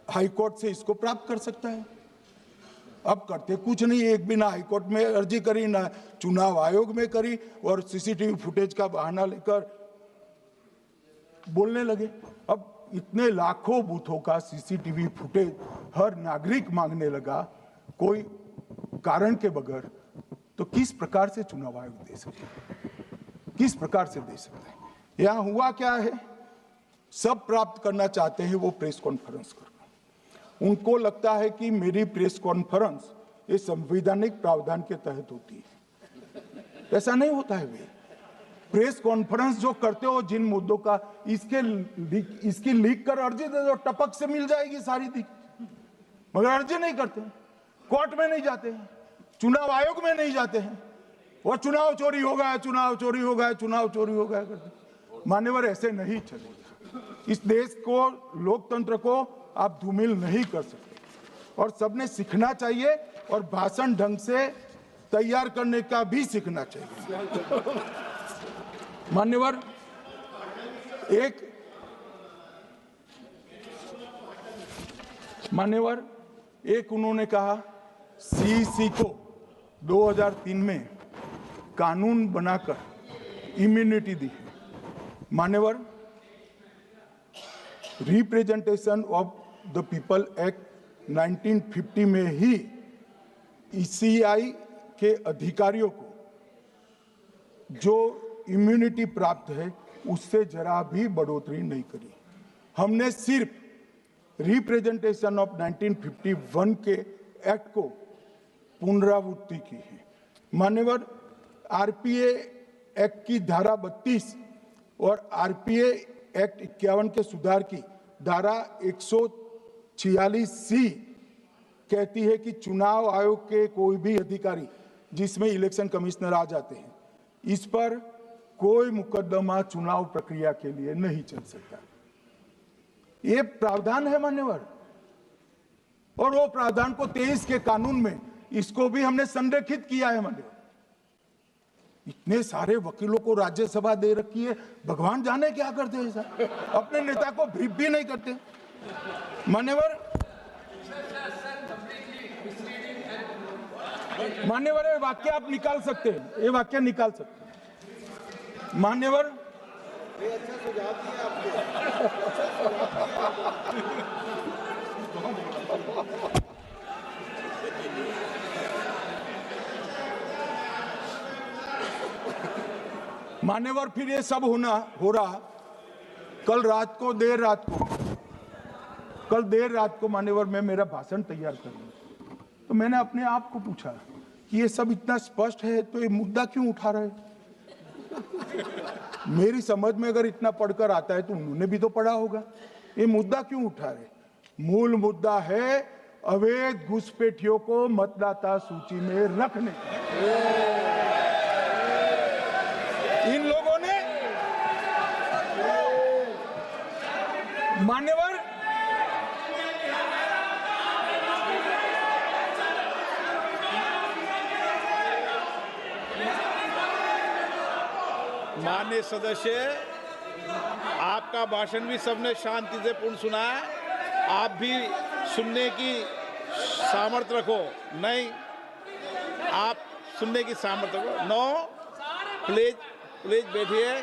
हाईकोर्ट से इसको प्राप्त कर सकता है। अब करते कुछ नहीं, एक भी ना हाईकोर्ट में अर्जी करी ना चुनाव आयोग में करी, और सीसीटीवी फुटेज का बहाना लेकर बोलने लगे। अब इतने लाखों बूथों का सीसीटीवी फुटेज हर नागरिक मांगने लगा कोई कारण के बगैर, तो किस प्रकार से चुनाव आयोग दे सकता है? किस प्रकार से दे सकता है? यहां हुआ क्या है, सब प्राप्त करना चाहते हैं वो प्रेस कॉन्फ्रेंस करना। उनको लगता है कि मेरी प्रेस कॉन्फ्रेंस ये संवैधानिक प्रावधान के तहत होती है। ऐसा नहीं होता है। वे प्रेस कॉन्फ्रेंस जो करते हो जिन मुद्दों का, इसकी लीक कर अर्जी दे दो, टपक से मिल जाएगी सारी दिख, मगर अर्जी नहीं करते, कोर्ट में नहीं जाते हैं, चुनाव आयोग में नहीं जाते हैं, और चुनाव चोरी हो गया, चुनाव चोरी हो गया, चुनाव चोरी हो गया करते। मान्यवर, ऐसे नहीं चलेगा। इस देश को, लोकतंत्र को आप धूमिल नहीं कर सकते, और सबने सीखना चाहिए, और भाषण ढंग से तैयार करने का भी सीखना चाहिए। मान्यवर, एक उन्होंने कहा सीईसी को 2003 में कानून बनाकर इम्यूनिटी दी है। मान्यवर, representation of the people act 1950 में ही ईसीआई के अधिकारियों को जो इम्यूनिटी प्राप्त है उससे जरा भी बढ़ोतरी नहीं करी। हमने सिर्फ रिप्रेजेंटेशन ऑफ 1951 के एक्ट को पुनरावृत्ति की है। मान्यवर, आरपीए एक्ट की धारा 32 और आरपीए एक्ट 51 के सुधार की धारा 146C कहती है कि चुनाव आयोग के कोई भी अधिकारी, जिसमें इलेक्शन कमिश्नर आ जाते हैं, इस पर कोई मुकदमा चुनाव प्रक्रिया के लिए नहीं चल सकता। ये प्रावधान है मान्यवर, और वो प्रावधान को 23 के कानून में इसको भी हमने संरेखित किया है मान्यवर। इतने सारे वकीलों को राज्यसभा दे रखी है, भगवान जाने क्या करते हैं सर, अपने नेता को ब्रीफ भी नहीं करते। मान्यवर, ये वाक्य आप निकाल सकते हैं, ये वाक्य निकाल सकते हैं। मान्यवर, अच्छा सुझाव दिया आपको। मान्यवर, फिर ये सब हो रहा कल देर रात को मान्यवर मैं मेरा भाषण तैयार कर लूं, तो मैंने अपने आप को पूछा कि ये सब इतना स्पष्ट है तो ये मुद्दा क्यों उठा रहे। मेरी समझ में अगर इतना पढ़कर आता है तो उन्होंने भी तो पढ़ा होगा। ये मुद्दा क्यों उठा रहे? मूल मुद्दा है अवैध घुसपैठियों को मतदाता सूची में रखने। इन लोगों ने मान्यवर माननीय सदस्य, आपका भाषण भी सबने शांति से पूर्ण सुना है, आप भी सुनने की सामर्थ्य रखो। नहीं, आप सुनने की सामर्थ्य रखो। नो, प्लीज बैठिए,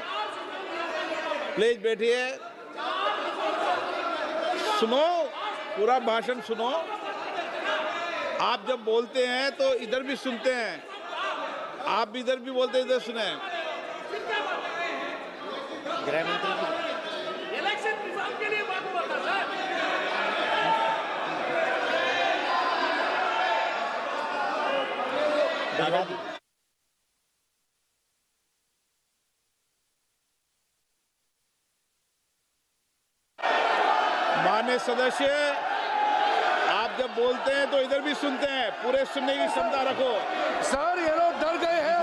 प्लीज बैठिए। सुनो, पूरा भाषण सुनो। आप जब बोलते हैं तो इधर भी सुनते हैं, आप इधर भी बोलते हैं, इधर सुने। गृह मंत्री इलेक्शन रिजल्ट के लिए बात हुआ था सर। माननीय सदस्य, आप जब बोलते हैं तो इधर भी सुनते हैं, पूरे सुनने की क्षमता रखो। सर ये लोग डर गए हैं,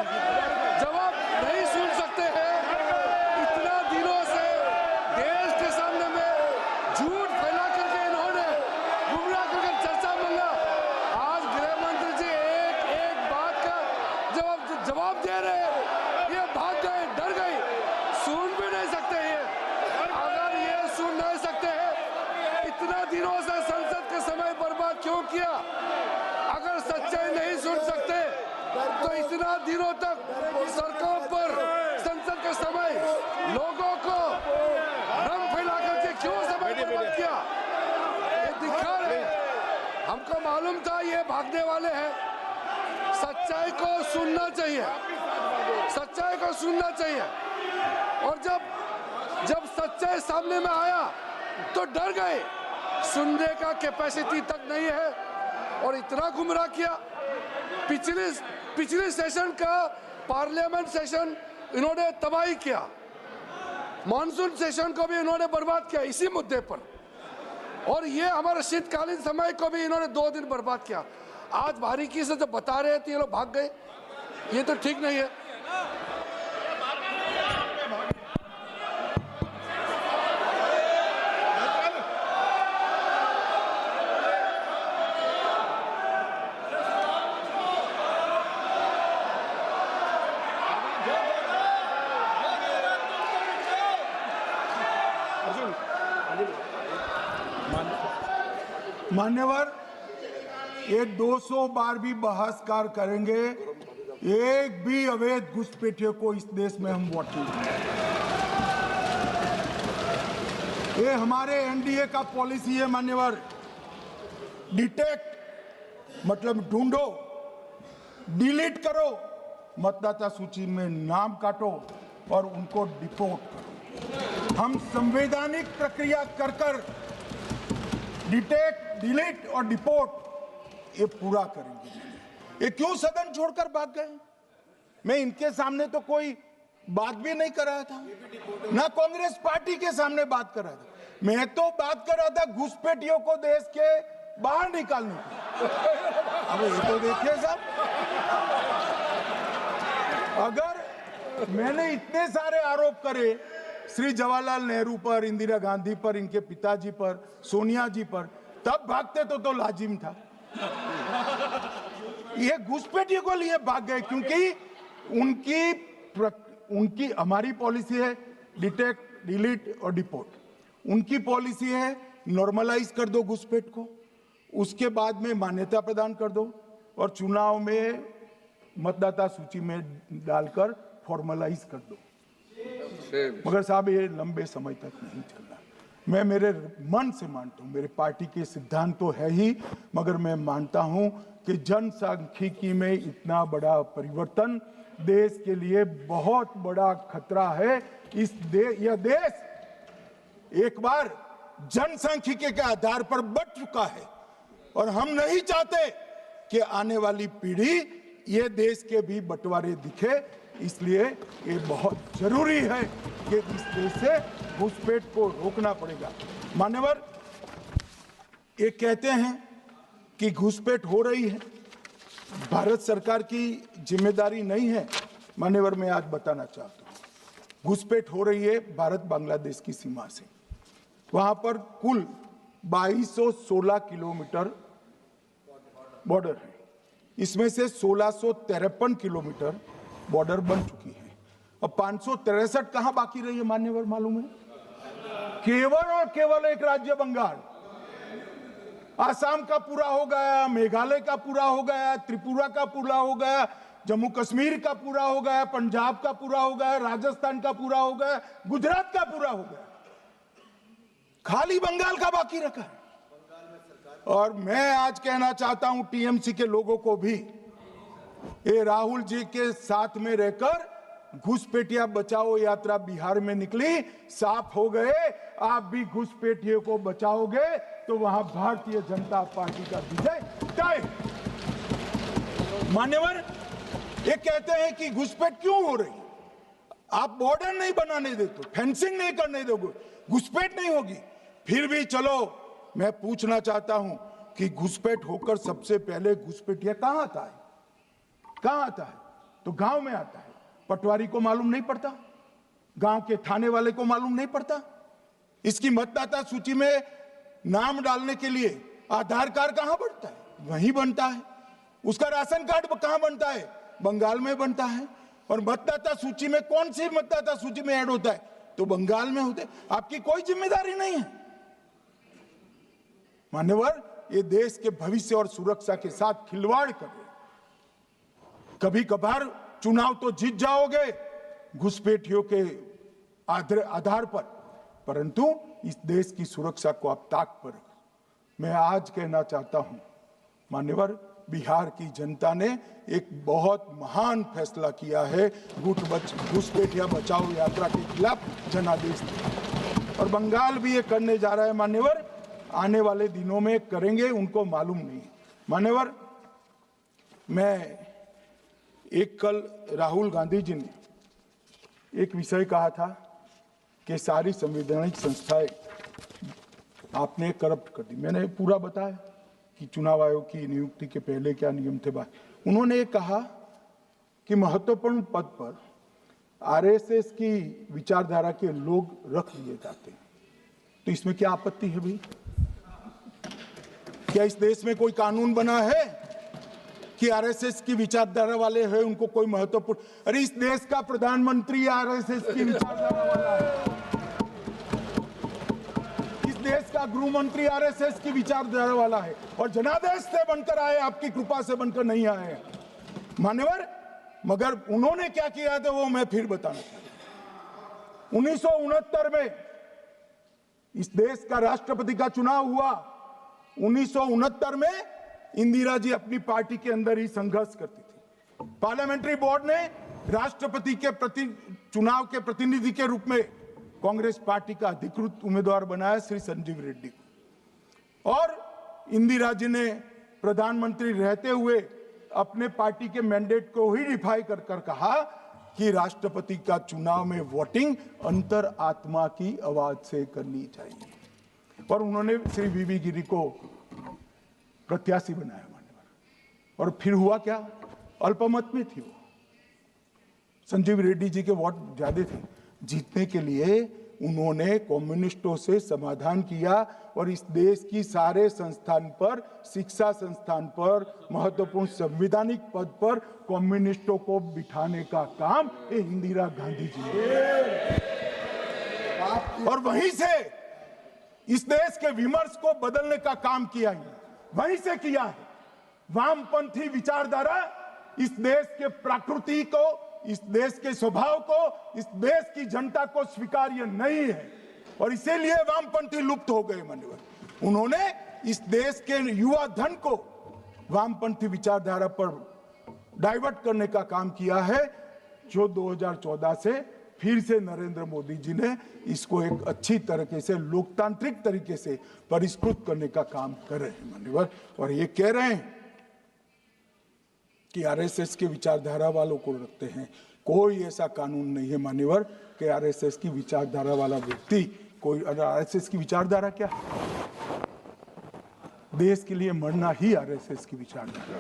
जवाब नहीं सुन सकते हैं। इतना दिनों से देश के सामने में झूठ फैला करके इन्होंने गुमराह करके चर्चा मांगा। आज गृह मंत्री जी एक एक बात का जवाब दे रहे हैं, ये भाग गए, डर गए, सुन भी नहीं सकते ये। अगर ये सुन नहीं सकते हैं, इतना दिनों से संसद का समय बर्बाद क्यों किया? अगर सच्चाई नहीं सुन सकते तो इतना दिनों तक सड़कों पर संसद का समय लोगों को भ्रम फैला करके क्यों समय बर्बाद किया? ये दिखा रहे, हमको मालूम था ये भागने वाले हैं। सच्चाई को सुनना चाहिए, सच्चाई को सुनना चाहिए। और जब सच्चाई सामने में आया तो डर गए, सुनने का कैपेसिटी तक नहीं है और इतना गुमराह किया। पिछले सेशन का पार्लियामेंट सेशन इन्होंने तबाही किया, मॉनसून सेशन को भी इन्होंने बर्बाद किया इसी मुद्दे पर, और ये हमारे शीतकालीन समय को भी इन्होंने 2 दिन बर्बाद किया। आज बारीकी से जब बता रहे थे ये लोग भाग गए, ये तो ठीक नहीं है। मान्यवर, ये 200 बार भी बहसकार करेंगे, एक भी अवैध घुसपैठियों को इस देश में हम वोट नहीं देंगे। ये हमारे एनडीए का पॉलिसी है मान्यवर। डिटेक्ट मतलब ढूंढो, डिलीट करो, मतदाता सूची में नाम काटो और उनको डिपोर्ट करो। हम संवैधानिक प्रक्रिया कर डिटेक्ट, डिलीट और डिपोर्ट ये पूरा करेंगे। ये क्यों सदन छोड़कर भाग गए? मैं इनके सामने तो कोई बात भी नहीं कर रहा था, ना कांग्रेस पार्टी के सामने बात कर रहा था। मैं तो बात कर रहा था घुसपैठियों को देश के बाहर निकालने की। अब ये तो देखिए साहब, अगर मैंने इतने सारे आरोप करे श्री जवाहरलाल नेहरू पर, इंदिरा गांधी पर, इनके पिताजी पर, सोनिया जी पर, तब भागते तो लाजिम था। ये घुसपैठियों को लिए भाग गए क्योंकि उनकी हमारी पॉलिसी है डिटेक्ट, डिलीट और डिपोर्ट। उनकी पॉलिसी है नॉर्मलाइज कर दो घुसपैठ को, उसके बाद में मान्यता प्रदान कर दो और चुनाव में मतदाता सूची में डालकर फॉर्मलाइज कर दो। मगर साहब ये लंबे समय तक नहीं चलना। मैं मेरे मन से मानता हूं, मेरे पार्टी के सिद्धांत तो है ही, मगर मैं मानता हूं कि जनसांख्यिकी में इतना बड़ा परिवर्तन देश के लिए बहुत बड़ा खतरा है। यह देश एक बार जनसांख्यिकी के आधार पर बढ़ चुका है और हम नहीं चाहते कि आने वाली पीढ़ी ये देश के भी बंटवारे दिखे। इसलिए ये बहुत जरूरी है कि इस देश से घुसपैठ को रोकना पड़ेगा। मान्यवर, ये कहते हैं कि घुसपैठ हो रही है, भारत सरकार की जिम्मेदारी नहीं है। मान्यवर, मैं आज बताना चाहता हूं, घुसपैठ हो रही है भारत बांग्लादेश की सीमा से। वहां पर कुल 2216 किलोमीटर बॉर्डर है, इसमें से 1653 किलोमीटर बॉर्डर बन चुकी है और 563 कहां बाकी रही है मान्यवर मालूम है? केवल और केवल एक राज्य बंगाल। आसाम का पूरा हो गया, मेघालय का पूरा हो गया, त्रिपुरा का पूरा हो गया, जम्मू कश्मीर का पूरा हो गया, पंजाब का पूरा हो गया, राजस्थान का पूरा हो गया, गुजरात का पूरा हो गया। खाली बंगाल का बाकी रखा है। और मैं आज कहना चाहता हूं टीएमसी के लोगों को भी, ये राहुल जी के साथ में रहकर घुसपैठिया बचाओ यात्रा बिहार में निकली, साफ हो गए। आप भी घुसपैठियों को बचाओगे तो वहां भारतीय जनता पार्टी का विजय तय। मान्यवर, ये कहते हैं कि घुसपैठ क्यों हो रही, आप बॉर्डर नहीं बनाने देते, फेंसिंग नहीं करने दोगे, घुसपैठ नहीं होगी। फिर भी चलो, मैं पूछना चाहता हूं कि घुसपैठ होकर सबसे पहले घुसपैठिया कहां आता है? कहां आता है? तो गांव में आता है। पटवारी को मालूम नहीं पड़ता, गांव के थाने वाले को मालूम नहीं पड़ता। इसकी मतदाता सूची में नाम डालने के लिए आधार कार्ड कहां बनता है? वहीं बनता है। उसका राशन कार्ड कहां बनता है? बंगाल में बनता है। और मतदाता सूची में कौन सी मतदाता सूची में ऐड होता है? तो बंगाल में होते। आपकी कोई जिम्मेदारी नहीं है। मान्यवर, ये देश के भविष्य और सुरक्षा के साथ खिलवाड़ कर रहे। कभी कभार चुनाव तो जीत जाओगे घुसपैठियों के आधार पर, परंतु इस देश की सुरक्षा को आप ताक पर रखो। मैं आज कहना चाहता हूं मान्यवर, बिहार की जनता ने एक बहुत महान फैसला किया है, घुसपैठिया बचाओ यात्रा के खिलाफ जनादेश दिया। और बंगाल भी ये करने जा रहा है मान्यवर, आने वाले दिनों में करेंगे, उनको मालूम नहीं है। मान्यवर, मैं कल राहुल गांधी जी ने एक विषय कहा था कि सारी संवैधानिक संस्थाएं आपने करप्ट कर दी। मैंने पूरा बताया कि चुनाव आयोग की नियुक्ति के पहले क्या नियम थे। उन्होंने कहा कि महत्वपूर्ण पद पर आरएसएस की विचारधारा के लोग रख लिए जाते हैं। तो इसमें क्या आपत्ति है भाई? क्या इस देश में कोई कानून बना है कि आरएसएस की विचारधारा वाले हैं उनको कोई महत्वपूर्ण? अरे इस देश का प्रधानमंत्री आरएसएस की विचारधारा वाला है, इस देश का गृह मंत्री आरएसएस की विचारधारा वाला है, और जनादेश से बनकर आए, आपकी कृपा से बनकर नहीं आए मान्यवर। मगर उन्होंने क्या किया था वो मैं फिर बताना चाहता हूं। 1969 में इस देश का राष्ट्रपति का चुनाव हुआ। 1969 में इंदिरा जी अपनी पार्टी के अंदर ही संघर्ष करती थी। पार्लियामेंट्री बोर्ड ने राष्ट्रपति के चुनाव के प्रतिनिधि के रूप में कांग्रेस पार्टी का अधिकृत उम्मीदवार बनाया श्री संजीव रेड्डी को। और इंदिरा जी ने प्रधानमंत्री रहते हुए अपने पार्टी के मैंडेट को ही डिफाई कर कहा कि राष्ट्रपति का चुनाव में वोटिंग अंतर आत्मा की आवाज से करनी चाहिए। और उन्होंने श्री वीवी गिरी को प्रत्याशी बनाया मान्यवर। और फिर हुआ क्या? अल्पमत में थी वो। संजीव रेड्डी जी के वोट ज्यादा थे। जीतने के लिए उन्होंने कम्युनिस्टों से समाधान किया और इस देश की सारे संस्थान पर, शिक्षा संस्थान पर, महत्वपूर्ण संवैधानिक पद पर कम्युनिस्टों को बिठाने का काम ये इंदिरा गांधी जी ने। और वहीं से इस देश के विमर्श को बदलने का काम किया है, वहीं से किया है। वामपंथी विचारधारा इस देश के प्रकृति को, इस देश के स्वभाव को, इस देश की जनता को स्वीकार्य नहीं है और इसीलिए वामपंथी लुप्त हो गए मान्यवर। उन्होंने इस देश के युवा धन को वामपंथी विचारधारा पर डाइवर्ट करने का काम किया है, जो 2014 से फिर से नरेंद्र मोदी जी ने इसको एक अच्छी तरीके से, लोकतांत्रिक तरीके से परिष्कृत करने का काम कर रहे हैं मान्यवर। और ये कह रहे हैं कि आरएसएस के विचारधारा वालों को रखते हैं। कोई ऐसा कानून नहीं है मान्यवर कि आरएसएस की विचारधारा वाला व्यक्ति कोई, आरएसएस की विचारधारा क्या है? देश के लिए मरना ही आरएसएस की विचारधारा।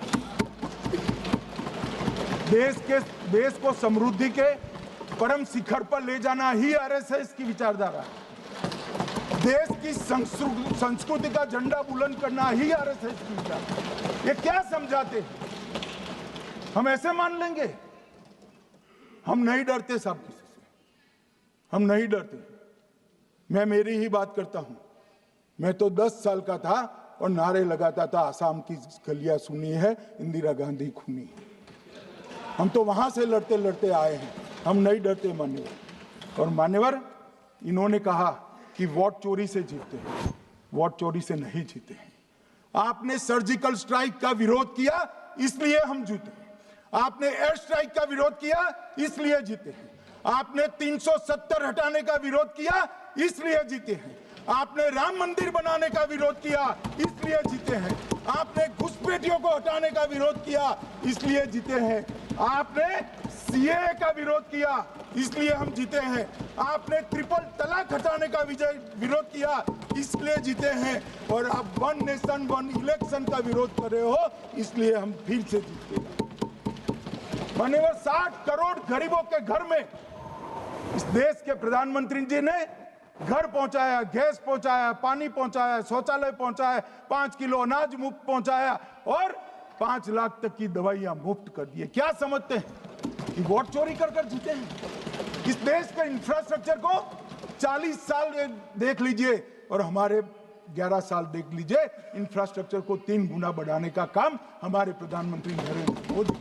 देश को समृद्धि के परम शिखर पर ले जाना ही आरएसएस की विचारधारा है। देश की संस्कृति का झंडा बुलंद करना ही आरएसएस की विचारधारा। ये क्या समझाते हैं? हम ऐसे मान लेंगे? हम नहीं डरते साहब किसी से, हम नहीं डरते। मैं मेरी ही बात करता हूं। मैं तो 10 साल का था और नारे लगाता था, आसाम की गलियां सुनी है, इंदिरा गांधी खूनी है। हम तो वहां से लड़ते लड़ते आए हैं, हम नहीं डरते मान्यवर। और मान्यवर, इन्होंने कहा कि वोट चोरी से जीतते हैं, वोट चोरी से नहीं जीते हैं। आपने सर्जिकल स्ट्राइक का विरोध किया इसलिए हम जीते हैं, आपने एयर स्ट्राइक का विरोध किया इसलिए जीते हैं, आपने 370 हटाने का विरोध किया इसलिए जीते हैं, आपने राम मंदिर बनाने का विरोध किया इसलिए जीते हैं, आपने घुसपैठियों को हटाने का विरोध किया इसलिए जीते हैं, आपने सीएए का विरोध किया इसलिए हम जीते हैं, आपने ट्रिपल तलाक हटाने का विरोध किया इसलिए जीते हैं, और अब 1 नेशन 1 इलेक्शन का विरोध कर रहे हो इसलिए हम फिर से जीते हैं। माननीय 60 करोड़ गरीबों के घर में इस देश के प्रधानमंत्री जी ने घर पहुंचाया, गैस पहुंचाया, पानी पहुंचाया, शौचालय पहुंचाया, 5 किलो अनाज मुफ्त पहुंचाया और 5 लाख तक की दवाइयां मुफ्त कर दी। क्या समझते हैं कि वोट चोरी कर कर जीते हैं? इस देश के इंफ्रास्ट्रक्चर को 40 साल देख लीजिए और हमारे 11 साल देख लीजिए, इंफ्रास्ट्रक्चर को 3 गुना बढ़ाने का काम हमारे प्रधानमंत्री नरेंद्र मोदी,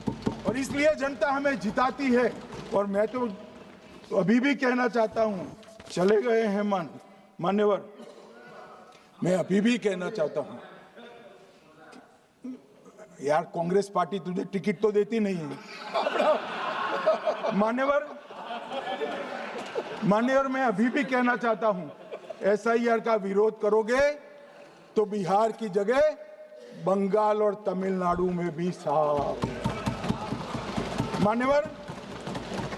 और इसलिए जनता हमें जिताती है। और मैं तो अभी भी कहना चाहता हूं, चले गए हैं मान्यवर, मैं अभी भी कहना चाहता हूं, यार कांग्रेस पार्टी तुझे टिकट तो देती नहीं है मान्यवर, मैं अभी भी कहना चाहता हूं, एसआईआर का विरोध करोगे तो बिहार की जगह बंगाल और तमिलनाडु में भी साफ। मान्यवर,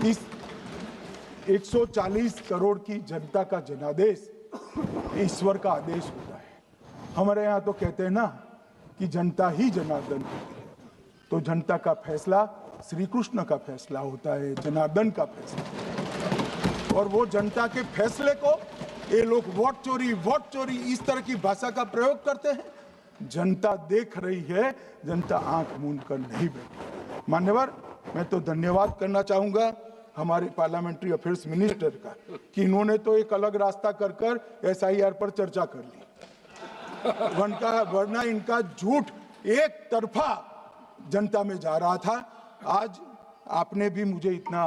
इस 140 करोड़ की जनता का जनादेश ईश्वर का आदेश होता है। हमारे यहाँ तो कहते हैं ना कि जनता ही जनार्दन होती है, तो जनता का फैसला श्री कृष्ण का फैसला होता है, जनार्दन का फैसला। और वो जनता के फैसले को ये लोग वोट चोरी इस तरह की भाषा का प्रयोग करते हैं। जनता देख रही है, जनता आंख मूंद कर नहीं बैठी। मान्यवर, मैं तो धन्यवाद करना चाहूंगा हमारे पार्लियामेंट्री अफेयर्स मिनिस्टर का कि इन्होंने तो एक अलग रास्ता कर एसआईआर पर चर्चा कर ली, वरना इनका झूठ एक तरफा जनता में जा रहा था। आज आपने भी मुझे इतना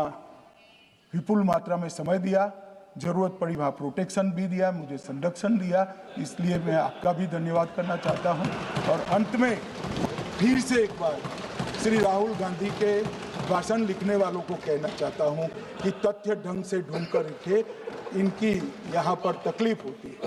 विपुल मात्रा में समय दिया, जरूरत पड़ी वहाँ प्रोटेक्शन भी दिया, मुझे संरक्षण दिया, इसलिए मैं आपका भी धन्यवाद करना चाहता हूँ। और अंत में फिर से एक बार श्री राहुल गांधी के भाषण लिखने वालों को कहना चाहता हूँ कि तथ्य ढंग से ढूंढ कर लिखे, इनकी यहाँ पर तकलीफ होती है।